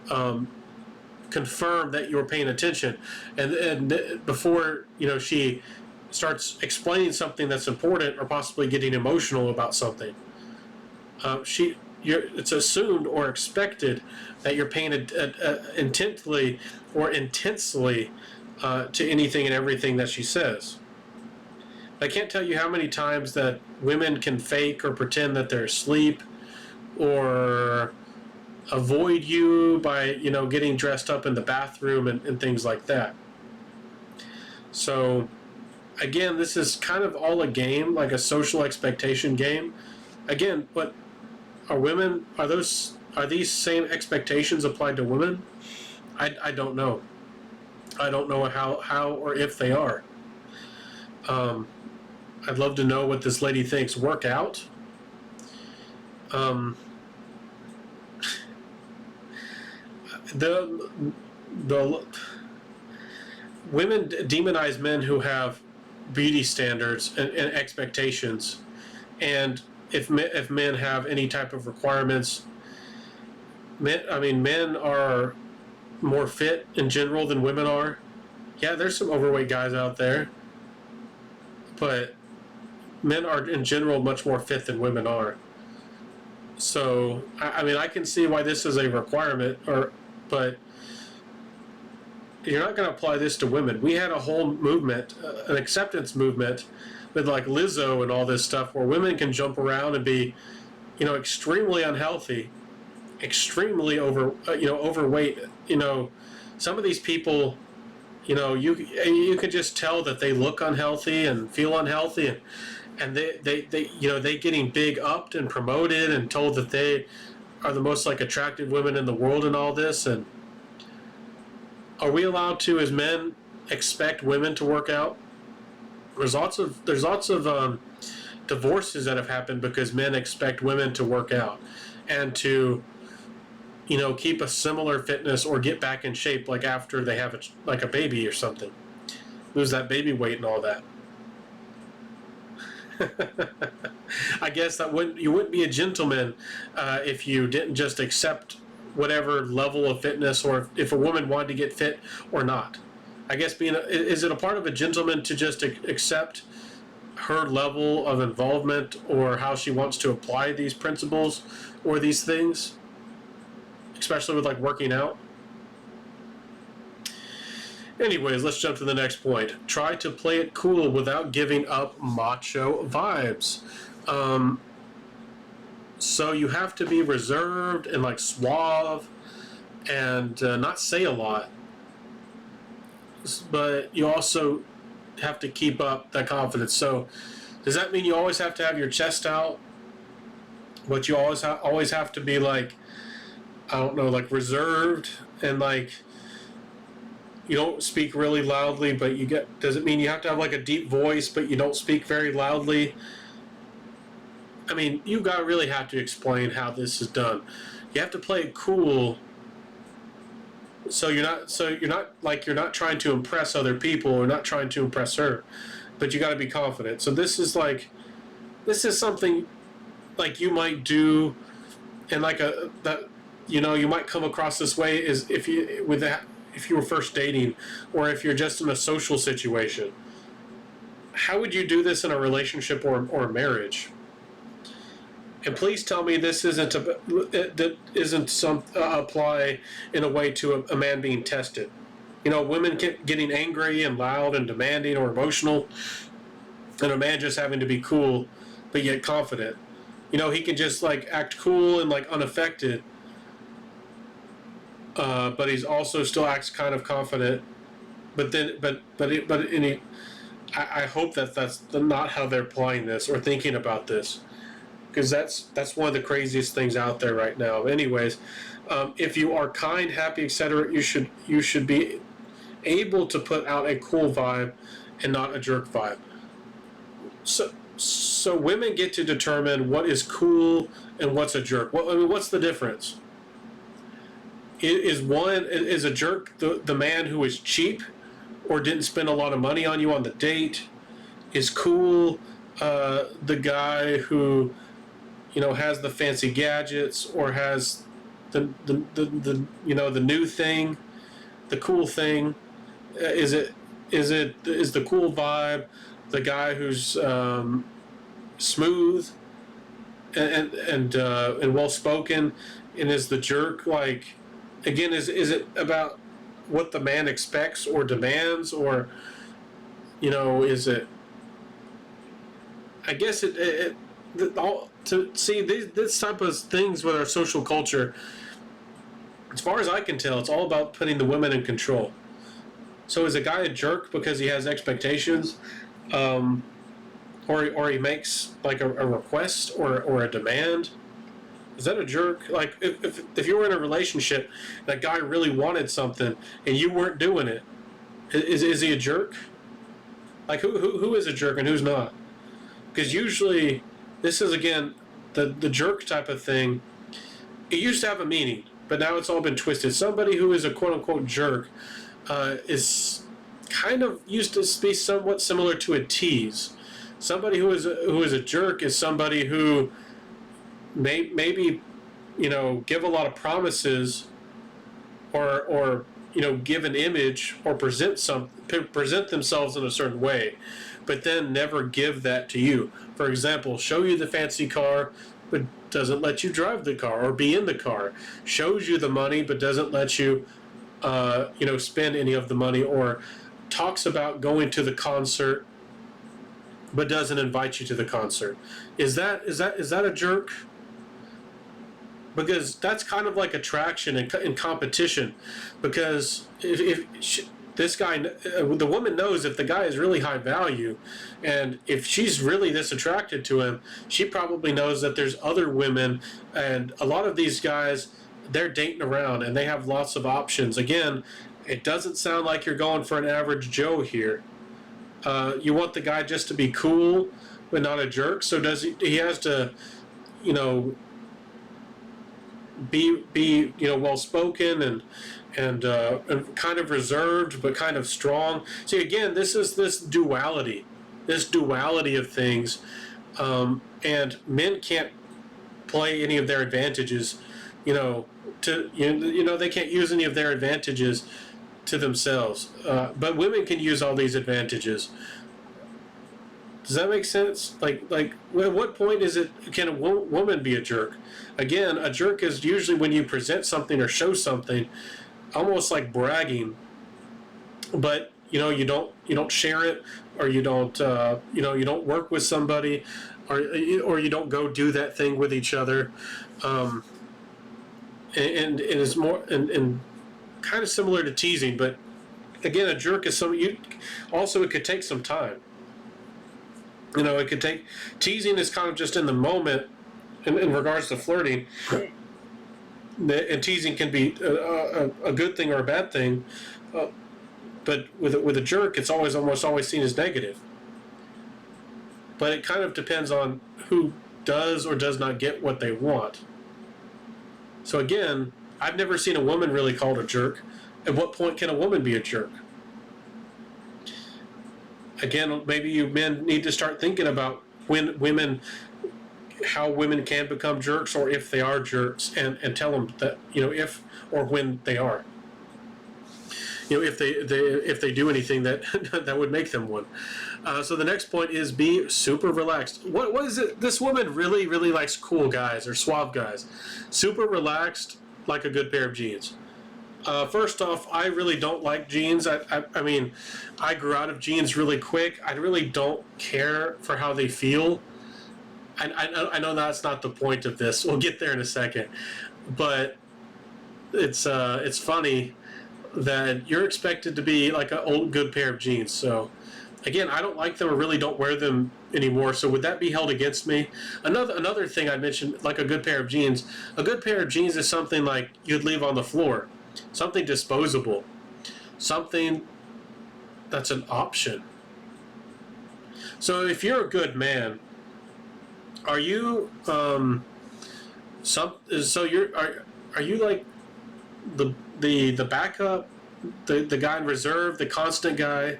Speaker 1: confirm that you're paying attention. And before she starts explaining something that's important or possibly getting emotional about something, it's assumed or expected that you're paying intently or intensely to anything and everything that she says. I can't tell you how many times that women can fake or pretend that they're asleep or avoid you by, getting dressed up in the bathroom and things like that. So, again, this is kind of all a game, like a social expectation game. Again, but are these same expectations applied to women? I don't know. I don't know how or if they are. I'd love to know what this lady thinks. Work out? the the women demonize men who have beauty standards and expectations, and if men have any type of requirements, men are more fit in general than women are. Yeah, there's some overweight guys out there, but men are in general much more fit than women are. So I can see why this is a requirement, but you're not going to apply this to women. We had a whole movement, an acceptance movement, with like Lizzo and all this stuff, where women can jump around and be, extremely unhealthy, extremely overweight. Some of these people, you can just tell that they look unhealthy and feel unhealthy, and they getting big upped and promoted and told that they are the most like attractive women in the world and all this. And are we allowed to, as men, expect women to work out? There's lots of divorces that have happened because men expect women to work out and to keep a similar fitness or get back in shape, like after they have a baby or something, lose that baby weight and all that. I guess you wouldn't be a gentleman if you didn't just accept whatever level of fitness, or if a woman wanted to get fit or not. I guess is it a part of a gentleman to just accept her level of involvement or how she wants to apply these principles or these things, especially with like working out? Anyways, let's jump to the next point. Try to play it cool without giving up macho vibes. So you have to be reserved and like suave and not say a lot. But you also have to keep up that confidence. So does that mean you always have to have your chest out? But you always have to be like, I don't know, like reserved, and like you don't speak really loudly, but does it mean you have to have like a deep voice, but you don't speak very loudly? I mean, you really have to explain how this is done. You have to play it cool, so you're not trying to impress other people or not trying to impress her, but you got to be confident. So this is something like you might do, and like you might come across this way is if you were first dating, or if you're just in a social situation. How would you do this in a relationship or a marriage? And please tell me this isn't apply in a way to a man being tested. Women getting angry and loud and demanding or emotional, and a man just having to be cool but yet confident. He can just like act cool and like unaffected, but he's also still acts kind of confident. I hope that's not how they're applying this or thinking about this, because that's one of the craziest things out there right now. Anyways, if you are kind, happy, etc., you should be able to put out a cool vibe and not a jerk vibe. So women get to determine what is cool and what's a jerk. What's the difference? Is a jerk the man who is cheap or didn't spend a lot of money on you on the date? Is cool the guy who has the fancy gadgets or has the new thing, the cool thing? Is the cool vibe the guy who's smooth and well spoken, and is the jerk like, again, is it about what the man expects or demands, or is it? I guess to see this type of things with our social culture, as far as I can tell, it's all about putting the women in control. So is a guy a jerk because he has expectations, or he makes like a request or a demand? Is that a jerk? Like if you were in a relationship, that guy really wanted something and you weren't doing it, is he a jerk? Like who is a jerk and who's not? Because usually, this is again the jerk type of thing. It used to have a meaning. but now it's all been twisted. Somebody who is a quote unquote jerk is kind of used to be somewhat similar to a tease. Somebody who is a jerk is somebody who maybe give a lot of promises, or give an image, or present themselves in a certain way, but then never give that to you. For example, show you the fancy car, but doesn't let you drive the car or be in the car. Shows you the money, but doesn't let you spend any of the money, or talks about going to the concert, but doesn't invite you to the concert. Is that a jerk? Because that's kind of like attraction and competition. Because if this guy, the woman knows if the guy is really high value, and if she's really this attracted to him, she probably knows that there's other women, and a lot of these guys, they're dating around and they have lots of options. Again, it doesn't sound like you're going for an average Joe here. You want the guy just to be cool, but not a jerk. So does he has to, be well spoken and kind of reserved, but kind of strong. See, again, this is this duality of things, and men can't play any of their advantages. They can't use any of their advantages to themselves, but women can use all these advantages. Does that make sense? Like, at what point can a woman be a jerk? Again, a jerk is usually when you present something or show something, almost like bragging, but you don't share it, or you don't work with somebody, or you don't go do that thing with each other, and it's more and kind of similar to teasing. But again, a jerk is it could take some time. It could take, teasing is kind of just in the moment in regards to flirting, and teasing can be a good thing or a bad thing, but with a jerk, it's almost always seen as negative. But it kind of depends on who does or does not get what they want. So again, I've never seen a woman really called a jerk. At what point can a woman be a jerk? Again, maybe you men need to start thinking about how women can become jerks, or if they are jerks, and tell them that, if or when they are. If they do anything that that would make them one. So the next point is be super relaxed. What is it? This woman really, really likes cool guys or suave guys. Super relaxed, like a good pair of jeans. First off, I really don't like jeans. I mean, I grew out of jeans really quick. I really don't care for how they feel. I know that's not the point of this. We'll get there in a second. But it's funny that you're expected to be like an old good pair of jeans. So again, I don't like them, or really don't wear them anymore. So would that be held against me? Another thing I mentioned, like a good pair of jeans. A good pair of jeans is something like you'd leave on the floor. Something disposable. Something that's an option. So if you're a good man, are you are you like the backup, the guy in reserve, the constant guy?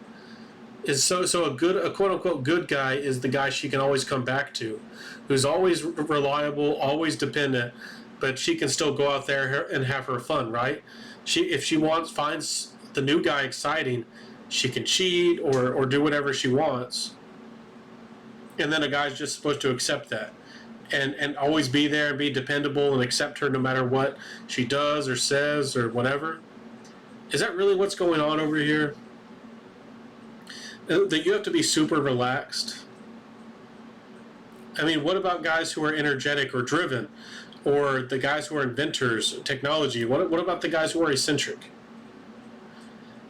Speaker 1: So a quote unquote good guy is the guy she can always come back to, who's always reliable, always dependent, but she can still go out there and have her fun, right? If she finds the new guy exciting, she can cheat or do whatever she wants. And then a guy's just supposed to accept that and always be there and be dependable and accept her no matter what she does or says or whatever. Is that really what's going on over here? That you have to be super relaxed? I mean, what about guys who are energetic or driven? Or the guys who are inventors, technology? What about the guys who are eccentric?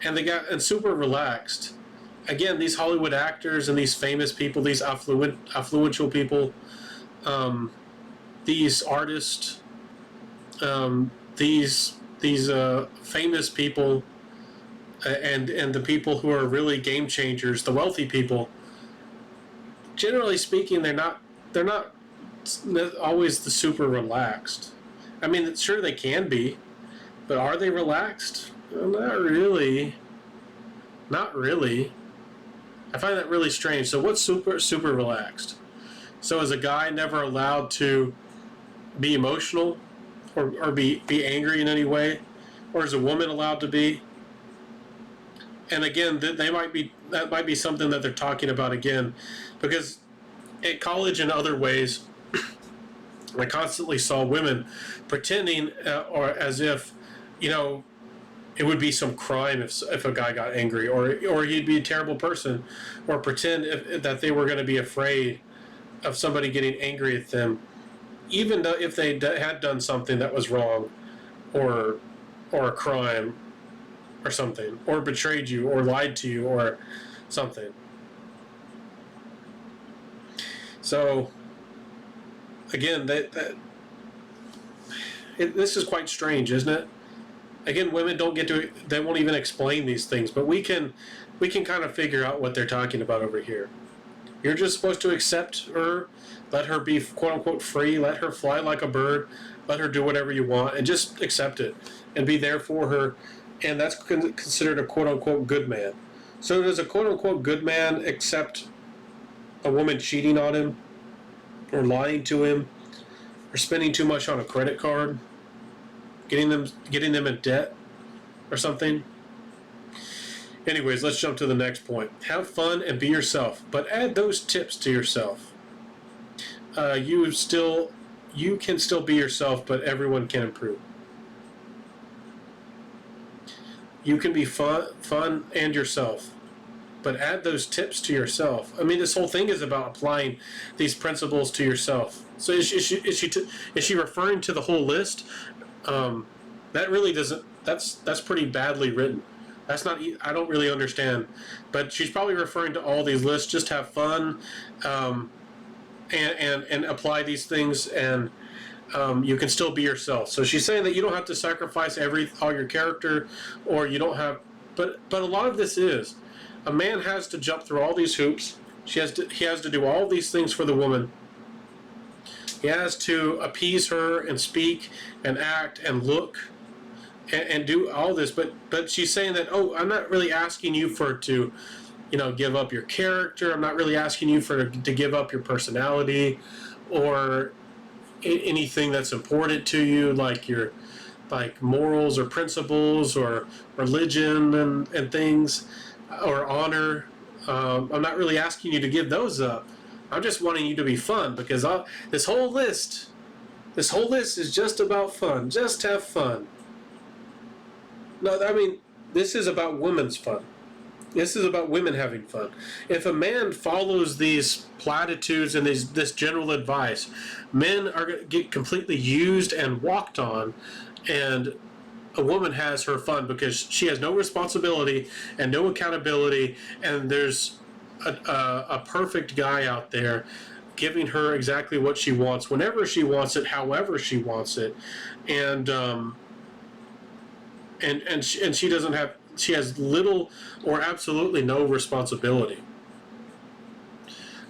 Speaker 1: And super relaxed. Again, these Hollywood actors and these famous people, these affluential people, these artists, these famous people, and the people who are really game changers, the wealthy people. Generally speaking, they're not always the super relaxed. I mean, sure they can be,
Speaker 2: But are they relaxed? Well, not really. Not really. I find that really strange. So what's super relaxed? So is a guy never allowed to be emotional or be angry in any way? Or is a woman allowed to be? And again, that might be something that they're talking about again, because at college and other ways, I constantly saw women pretending or as if, you know, it would be some crime if a guy got angry, or he'd be a terrible person, or pretend that they were going to be afraid of somebody getting angry at them, even though if they had done something that was wrong, or a crime, or something, or betrayed you, or lied to you, or something. So again, this is quite strange, isn't it? Again, women don't get to, they won't even explain these things, but we can kind of figure out what they're talking about over here. You're just supposed to accept her, let her be quote unquote free, let her fly like a bird, let her do whatever you want, and just accept it and be there for her. And that's considered a quote unquote good man. So does a quote unquote good man accept a woman cheating on him, or lying to him, or spending too much on a credit card, getting them in debt or something? Anyways, let's jump to the next point. Have fun and be yourself, but add those tips to yourself. You can still be yourself, but everyone can improve. You can be fun and yourself, but add those tips to yourself. I mean, this whole thing is about applying these principles to yourself. So is she referring to the whole list? That really doesn't. That's pretty badly written. That's not. I don't really understand. But she's probably referring to all these lists. Just have fun, and apply these things, and you can still be yourself. So she's saying that you don't have to sacrifice all your character, or you don't have. But a lot of this is, a man has to jump through all these hoops. He has to do all these things for the woman. He has to appease her and speak and act and look and do all this. But she's saying that, oh, I'm not really asking you to, give up your character. I'm not really asking you to give up your personality or anything that's important to you, like your morals or principles or religion and things, or honor. I'm not really asking you to give those up. I'm just wanting you to be fun, because this whole list is just about fun. Just have fun. No, I mean, this is about women's fun. This is about women having fun. If a man follows these platitudes and this general advice, men are going to get completely used and walked on, and a woman has her fun because she has no responsibility and no accountability, and there's a perfect guy out there giving her exactly what she wants, whenever she wants it, however she wants it, and she has little or absolutely no responsibility.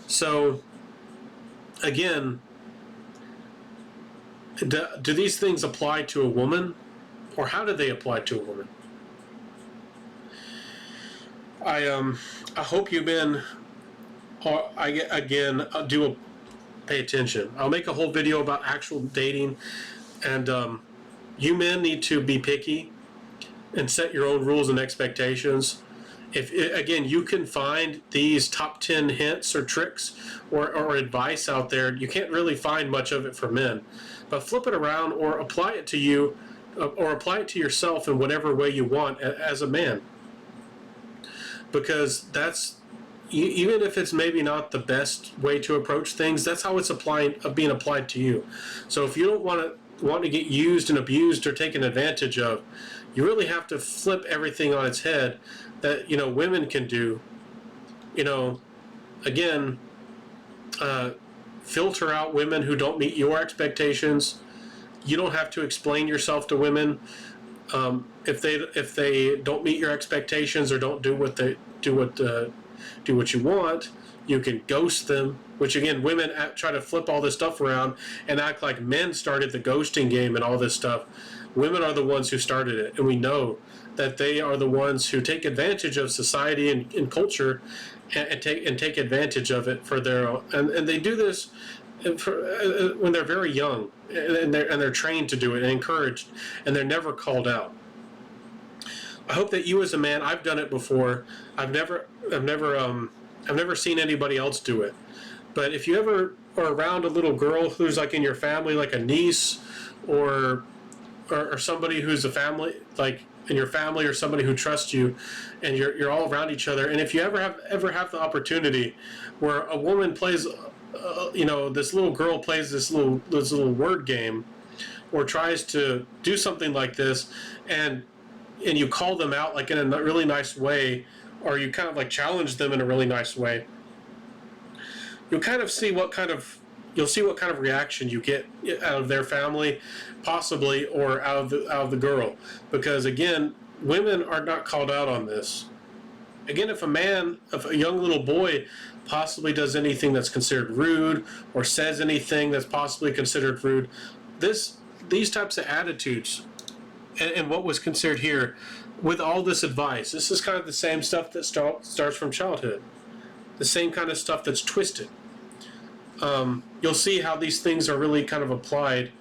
Speaker 2: So again, do these things apply to a woman, or how do they apply to a woman? I hope you've been. Pay attention. I'll make a whole video about actual dating, and you men need to be picky and set your own rules and expectations. Again, you can find these top 10 hints or tricks or advice out there. You can't really find much of it for men, but flip it around or apply it to you, or apply it to yourself in whatever way you want as a man, because that's, even if it's maybe not the best way to approach things, that's how it's being applied to you. So if you don't want to get used and abused or taken advantage of, you really have to flip everything on its head that women can do. Again, filter out women who don't meet your expectations. You don't have to explain yourself to women if they don't meet your expectations or don't do what you want. You can ghost them, which again, women try to flip all this stuff around and act like men started the ghosting game and all this stuff. Women are the ones who started it, and we know that they are the ones who take advantage of society and culture, and take advantage of it for their own. And they do this when they're very young, and they're trained to do it and encouraged, and they're never called out. I hope that you, as a man, I've done it before. I've never seen anybody else do it. But if you ever are around a little girl who's like in your family, like a niece, or somebody who's a family, like in your family, or somebody who trusts you, and you're all around each other, and if you ever have the opportunity where a woman plays, this little girl plays this little word game, or tries to do something like this, and you call them out like in a really nice way, or you kind of like challenge them in a really nice way, you'll kind of see what kind of reaction you get out of their family, possibly, or out of the girl. Because again, women are not called out on this. Again, if a young little boy possibly does anything that's considered rude, or says anything that's possibly considered rude, these types of attitudes, and what was considered here, with all this advice, this is kind of the same stuff that starts from childhood, the same kind of stuff that's twisted. You'll see how these things are really kind of applied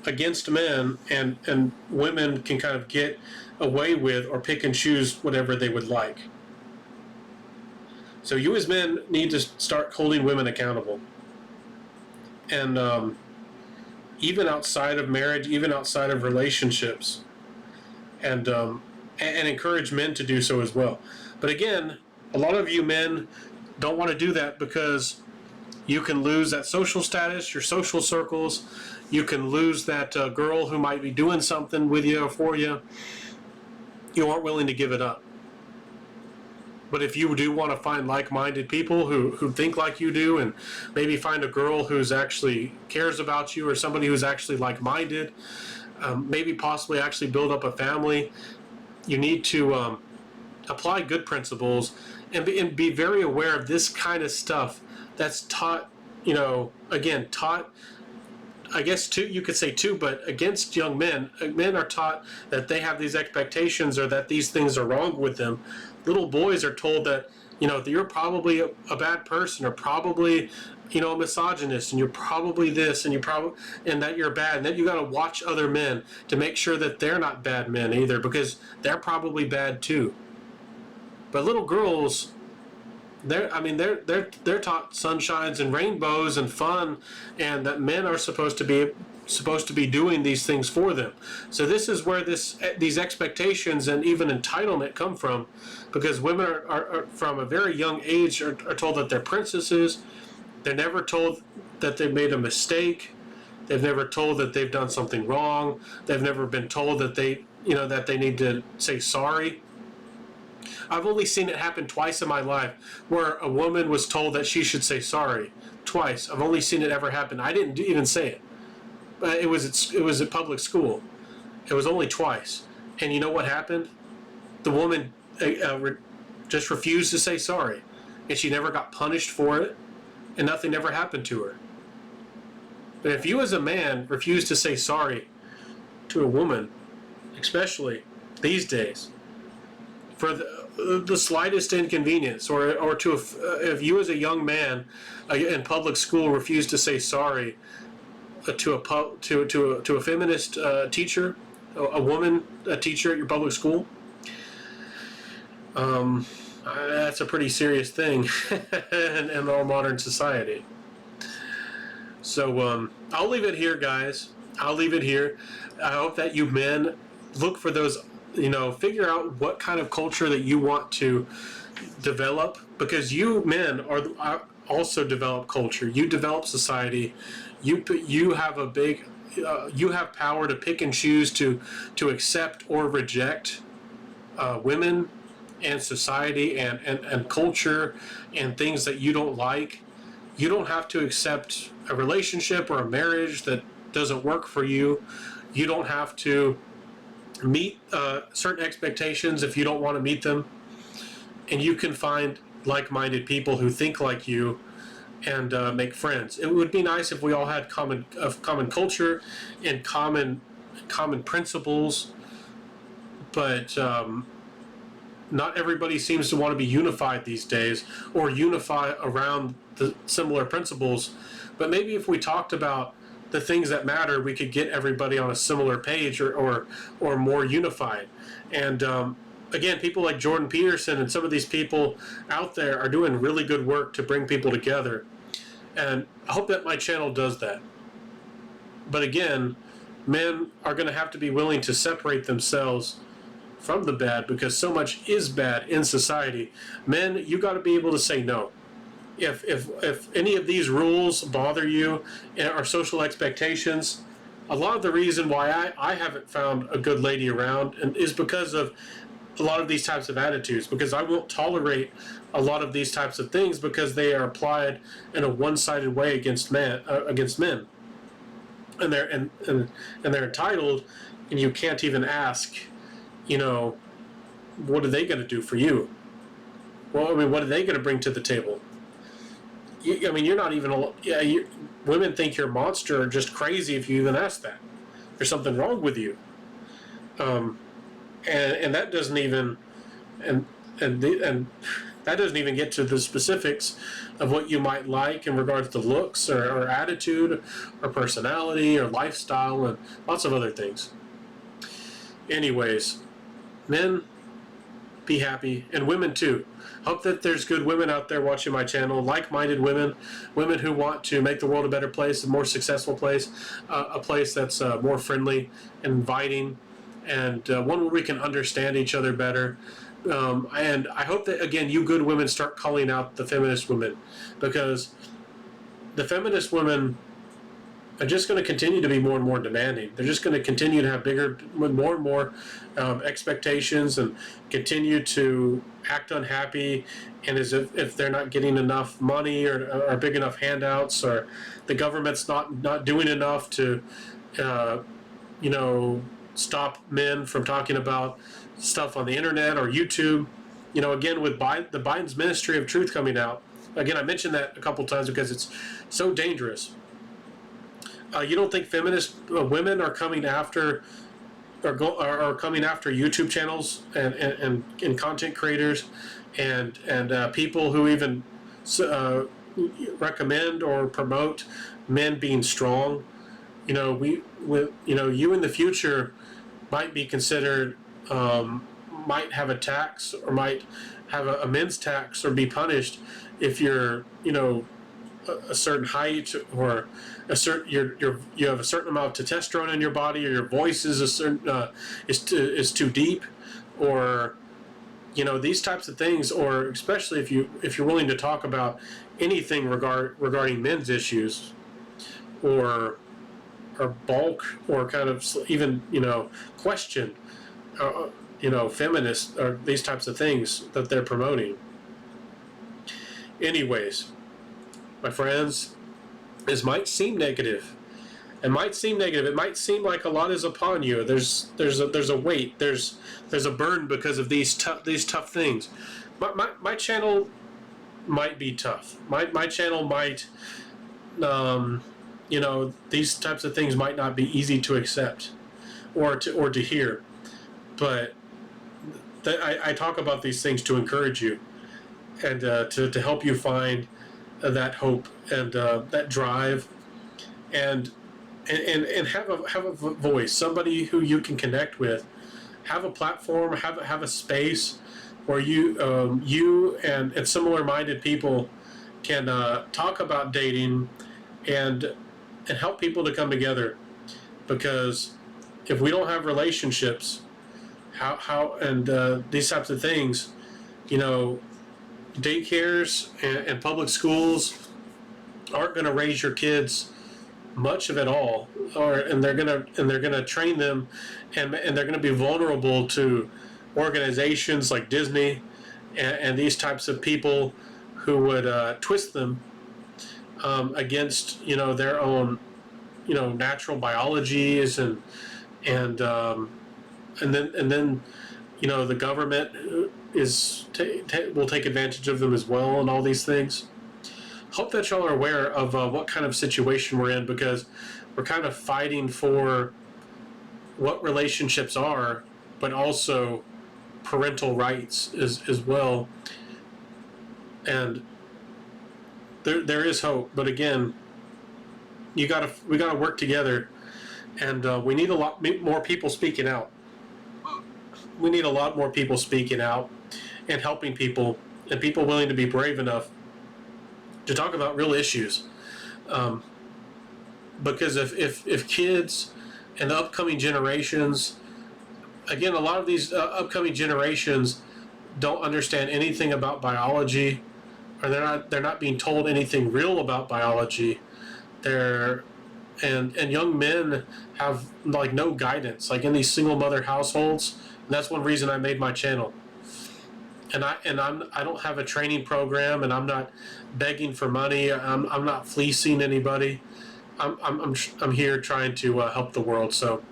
Speaker 2: against men, and women can kind of get away with or pick and choose whatever they would like. So you as men need to start holding women accountable. And even outside of marriage, even outside of relationships, and encourage men to do so as well. But again, a lot of you men don't want to do that because you can lose that social status, your social circles. You can lose that girl who might be doing something with you or for you. You aren't willing to give it up. But if you do want to find like-minded people who think like you do, and maybe find a girl who's actually cares about you, or somebody who's actually like-minded, maybe possibly actually build up a family, you need to apply good principles, and be very aware of this kind of stuff that's taught, taught, I guess you could say too, but against young men. Men are taught that they have these expectations, or that these things are wrong with them. Little boys are told that, you're probably a bad person, or probably, a misogynist, and you're probably this, and and that you're bad, and that you got to watch other men to make sure that they're not bad men either, because they're probably bad too. But little girls, they're taught sunshines and rainbows and fun, and that men are supposed to be doing these things for them. So this is where these expectations and even entitlement come from, because women are from a very young age are told that they're princesses. They're never told that they've made a mistake. They've never told that they've done something wrong. They've never been told that they need to say sorry. I've only seen it happen twice in my life, where a woman was told that she should say sorry. Twice. I've only seen it ever happen. I didn't even say it. But it was at public school. It was only twice. And you know what happened? The woman just refused to say sorry. And she never got punished for it. And nothing ever happened to her. But if you as a man refuse to say sorry to a woman, especially these days, for the slightest inconvenience, or if you as a young man in public school refuse to say sorry to a feminist teacher, a teacher at your public school, that's a pretty serious thing in our modern society. So I'll leave it here, guys. I'll leave it here. I hope that you men look for those, figure out what kind of culture that you want to develop, because you men are also develop culture. You develop society. You have a big, you have power to pick and choose to accept or reject women and society and culture and things that you don't like. You don't have to accept a relationship or a marriage that doesn't work for you. You don't have to meet certain expectations if you don't want to meet them. And you can find like-minded people who think like you and make friends. It would be nice if we all had common culture and common common principles, but not everybody seems to want to be unified these days, or unify around the similar principles. But maybe if we talked about the things that matter, we could get everybody on a similar page, or more unified. And again, people like Jordan Peterson and some of these people out there are doing really good work to bring people together. And I hope that my channel does that. But again, men are going to have to be willing to separate themselves from the bad, because so much is bad in society. Men, you got to be able to say no. If any of these rules bother you, or social expectations, a lot of the reason why I haven't found a good lady around and is because of a lot of these types of attitudes, because I won't tolerate a lot of these types of things because they are applied in a one-sided way against men, and they're entitled, and you can't even ask, what are they going to do for you? Well, I mean, what are they going to bring to the table? You're not even. Women think you're a monster or just crazy if you even ask that. There's something wrong with you. And that doesn't even, and that doesn't even get to the specifics of what you might like in regards to looks, or attitude, or personality, or lifestyle, and lots of other things. Anyways, men, be happy, and women too. Hope that there's good women out there watching my channel, like-minded women who want to make the world a better place, a more successful place, a place that's more friendly and inviting, and one where we can understand each other better. And I hope that, again, you good women start calling out the feminist women, because the feminist women are just going to continue to be more and more demanding. They're just going to continue to have more and more expectations, and continue to act unhappy, and as if they're not getting enough money, or big enough handouts, or the government's not doing enough to, stop men from talking about stuff on the internet or YouTube. Again, with the Biden's Ministry of Truth coming out, again, I mentioned that a couple times because it's so dangerous. You don't think feminist women are coming after, are coming after YouTube channels and content creators, and people who even recommend or promote men being strong? You in the future might be considered, might have a tax, or might have a men's tax, or be punished if you're a certain height, or you have a certain amount of testosterone in your body, or your voice is a certain is too deep, or these types of things, or especially if you're willing to talk about anything regarding men's issues, or bulk, or kind of even question feminists, or these types of things that they're promoting. Anyways, my friends, this might seem negative. It might seem negative. It might seem like a lot is upon you. There's a weight. There's a burden because of these tough things. My channel might be tough. My channel might, these types of things might not be easy to accept, or to hear. But I talk about these things to encourage you, and to help you find that hope, and that drive, and have a voice, somebody who you can connect with, have a platform, have a space where you and similar-minded people can talk about dating, and help people to come together. Because if we don't have relationships, how and these types of things, daycares and public schools aren't going to raise your kids much of it all, and they're gonna train them, and they're gonna be vulnerable to organizations like Disney and these types of people who would twist them against their own natural biologies, and then the government will take advantage of them as well, and all these things. Hope that y'all are aware of what kind of situation we're in, because we're kind of fighting for what relationships are, but also parental rights as well. And there is hope, but again, we gotta work together, and we need a lot more people speaking out. We need a lot more people speaking out and helping people, and people willing to be brave enough to talk about real issues. Um, because if kids and the upcoming generations, again, a lot of these upcoming generations don't understand anything about biology, or they're not being told anything real about biology. They're and young men have like no guidance, like in these single mother households. And that's one reason I made my channel. I don't have a training program, and I'm not begging for money. I'm not fleecing anybody. I'm here trying to help the world. So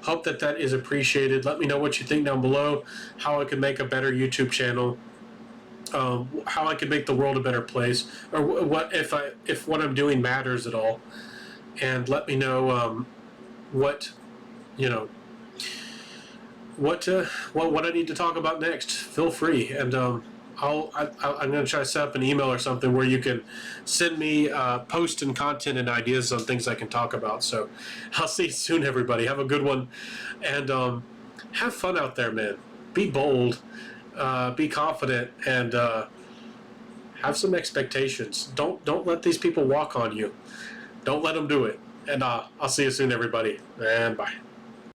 Speaker 2: hope that is appreciated. Let me know what you think down below. How I can make a better YouTube channel. How I can make the world a better place, or what if what I'm doing matters at all. And let me know what you know what I need to talk about next. Feel free, and I'm going to try to set up an email or something where you can send me posts and content and ideas on things I can talk about. So I'll see you soon, everybody. Have a good one, and have fun out there, man. Be bold, be confident, and have some expectations. Don't let these people walk on you. Don't let them do it. And I'll see you soon, everybody. And bye.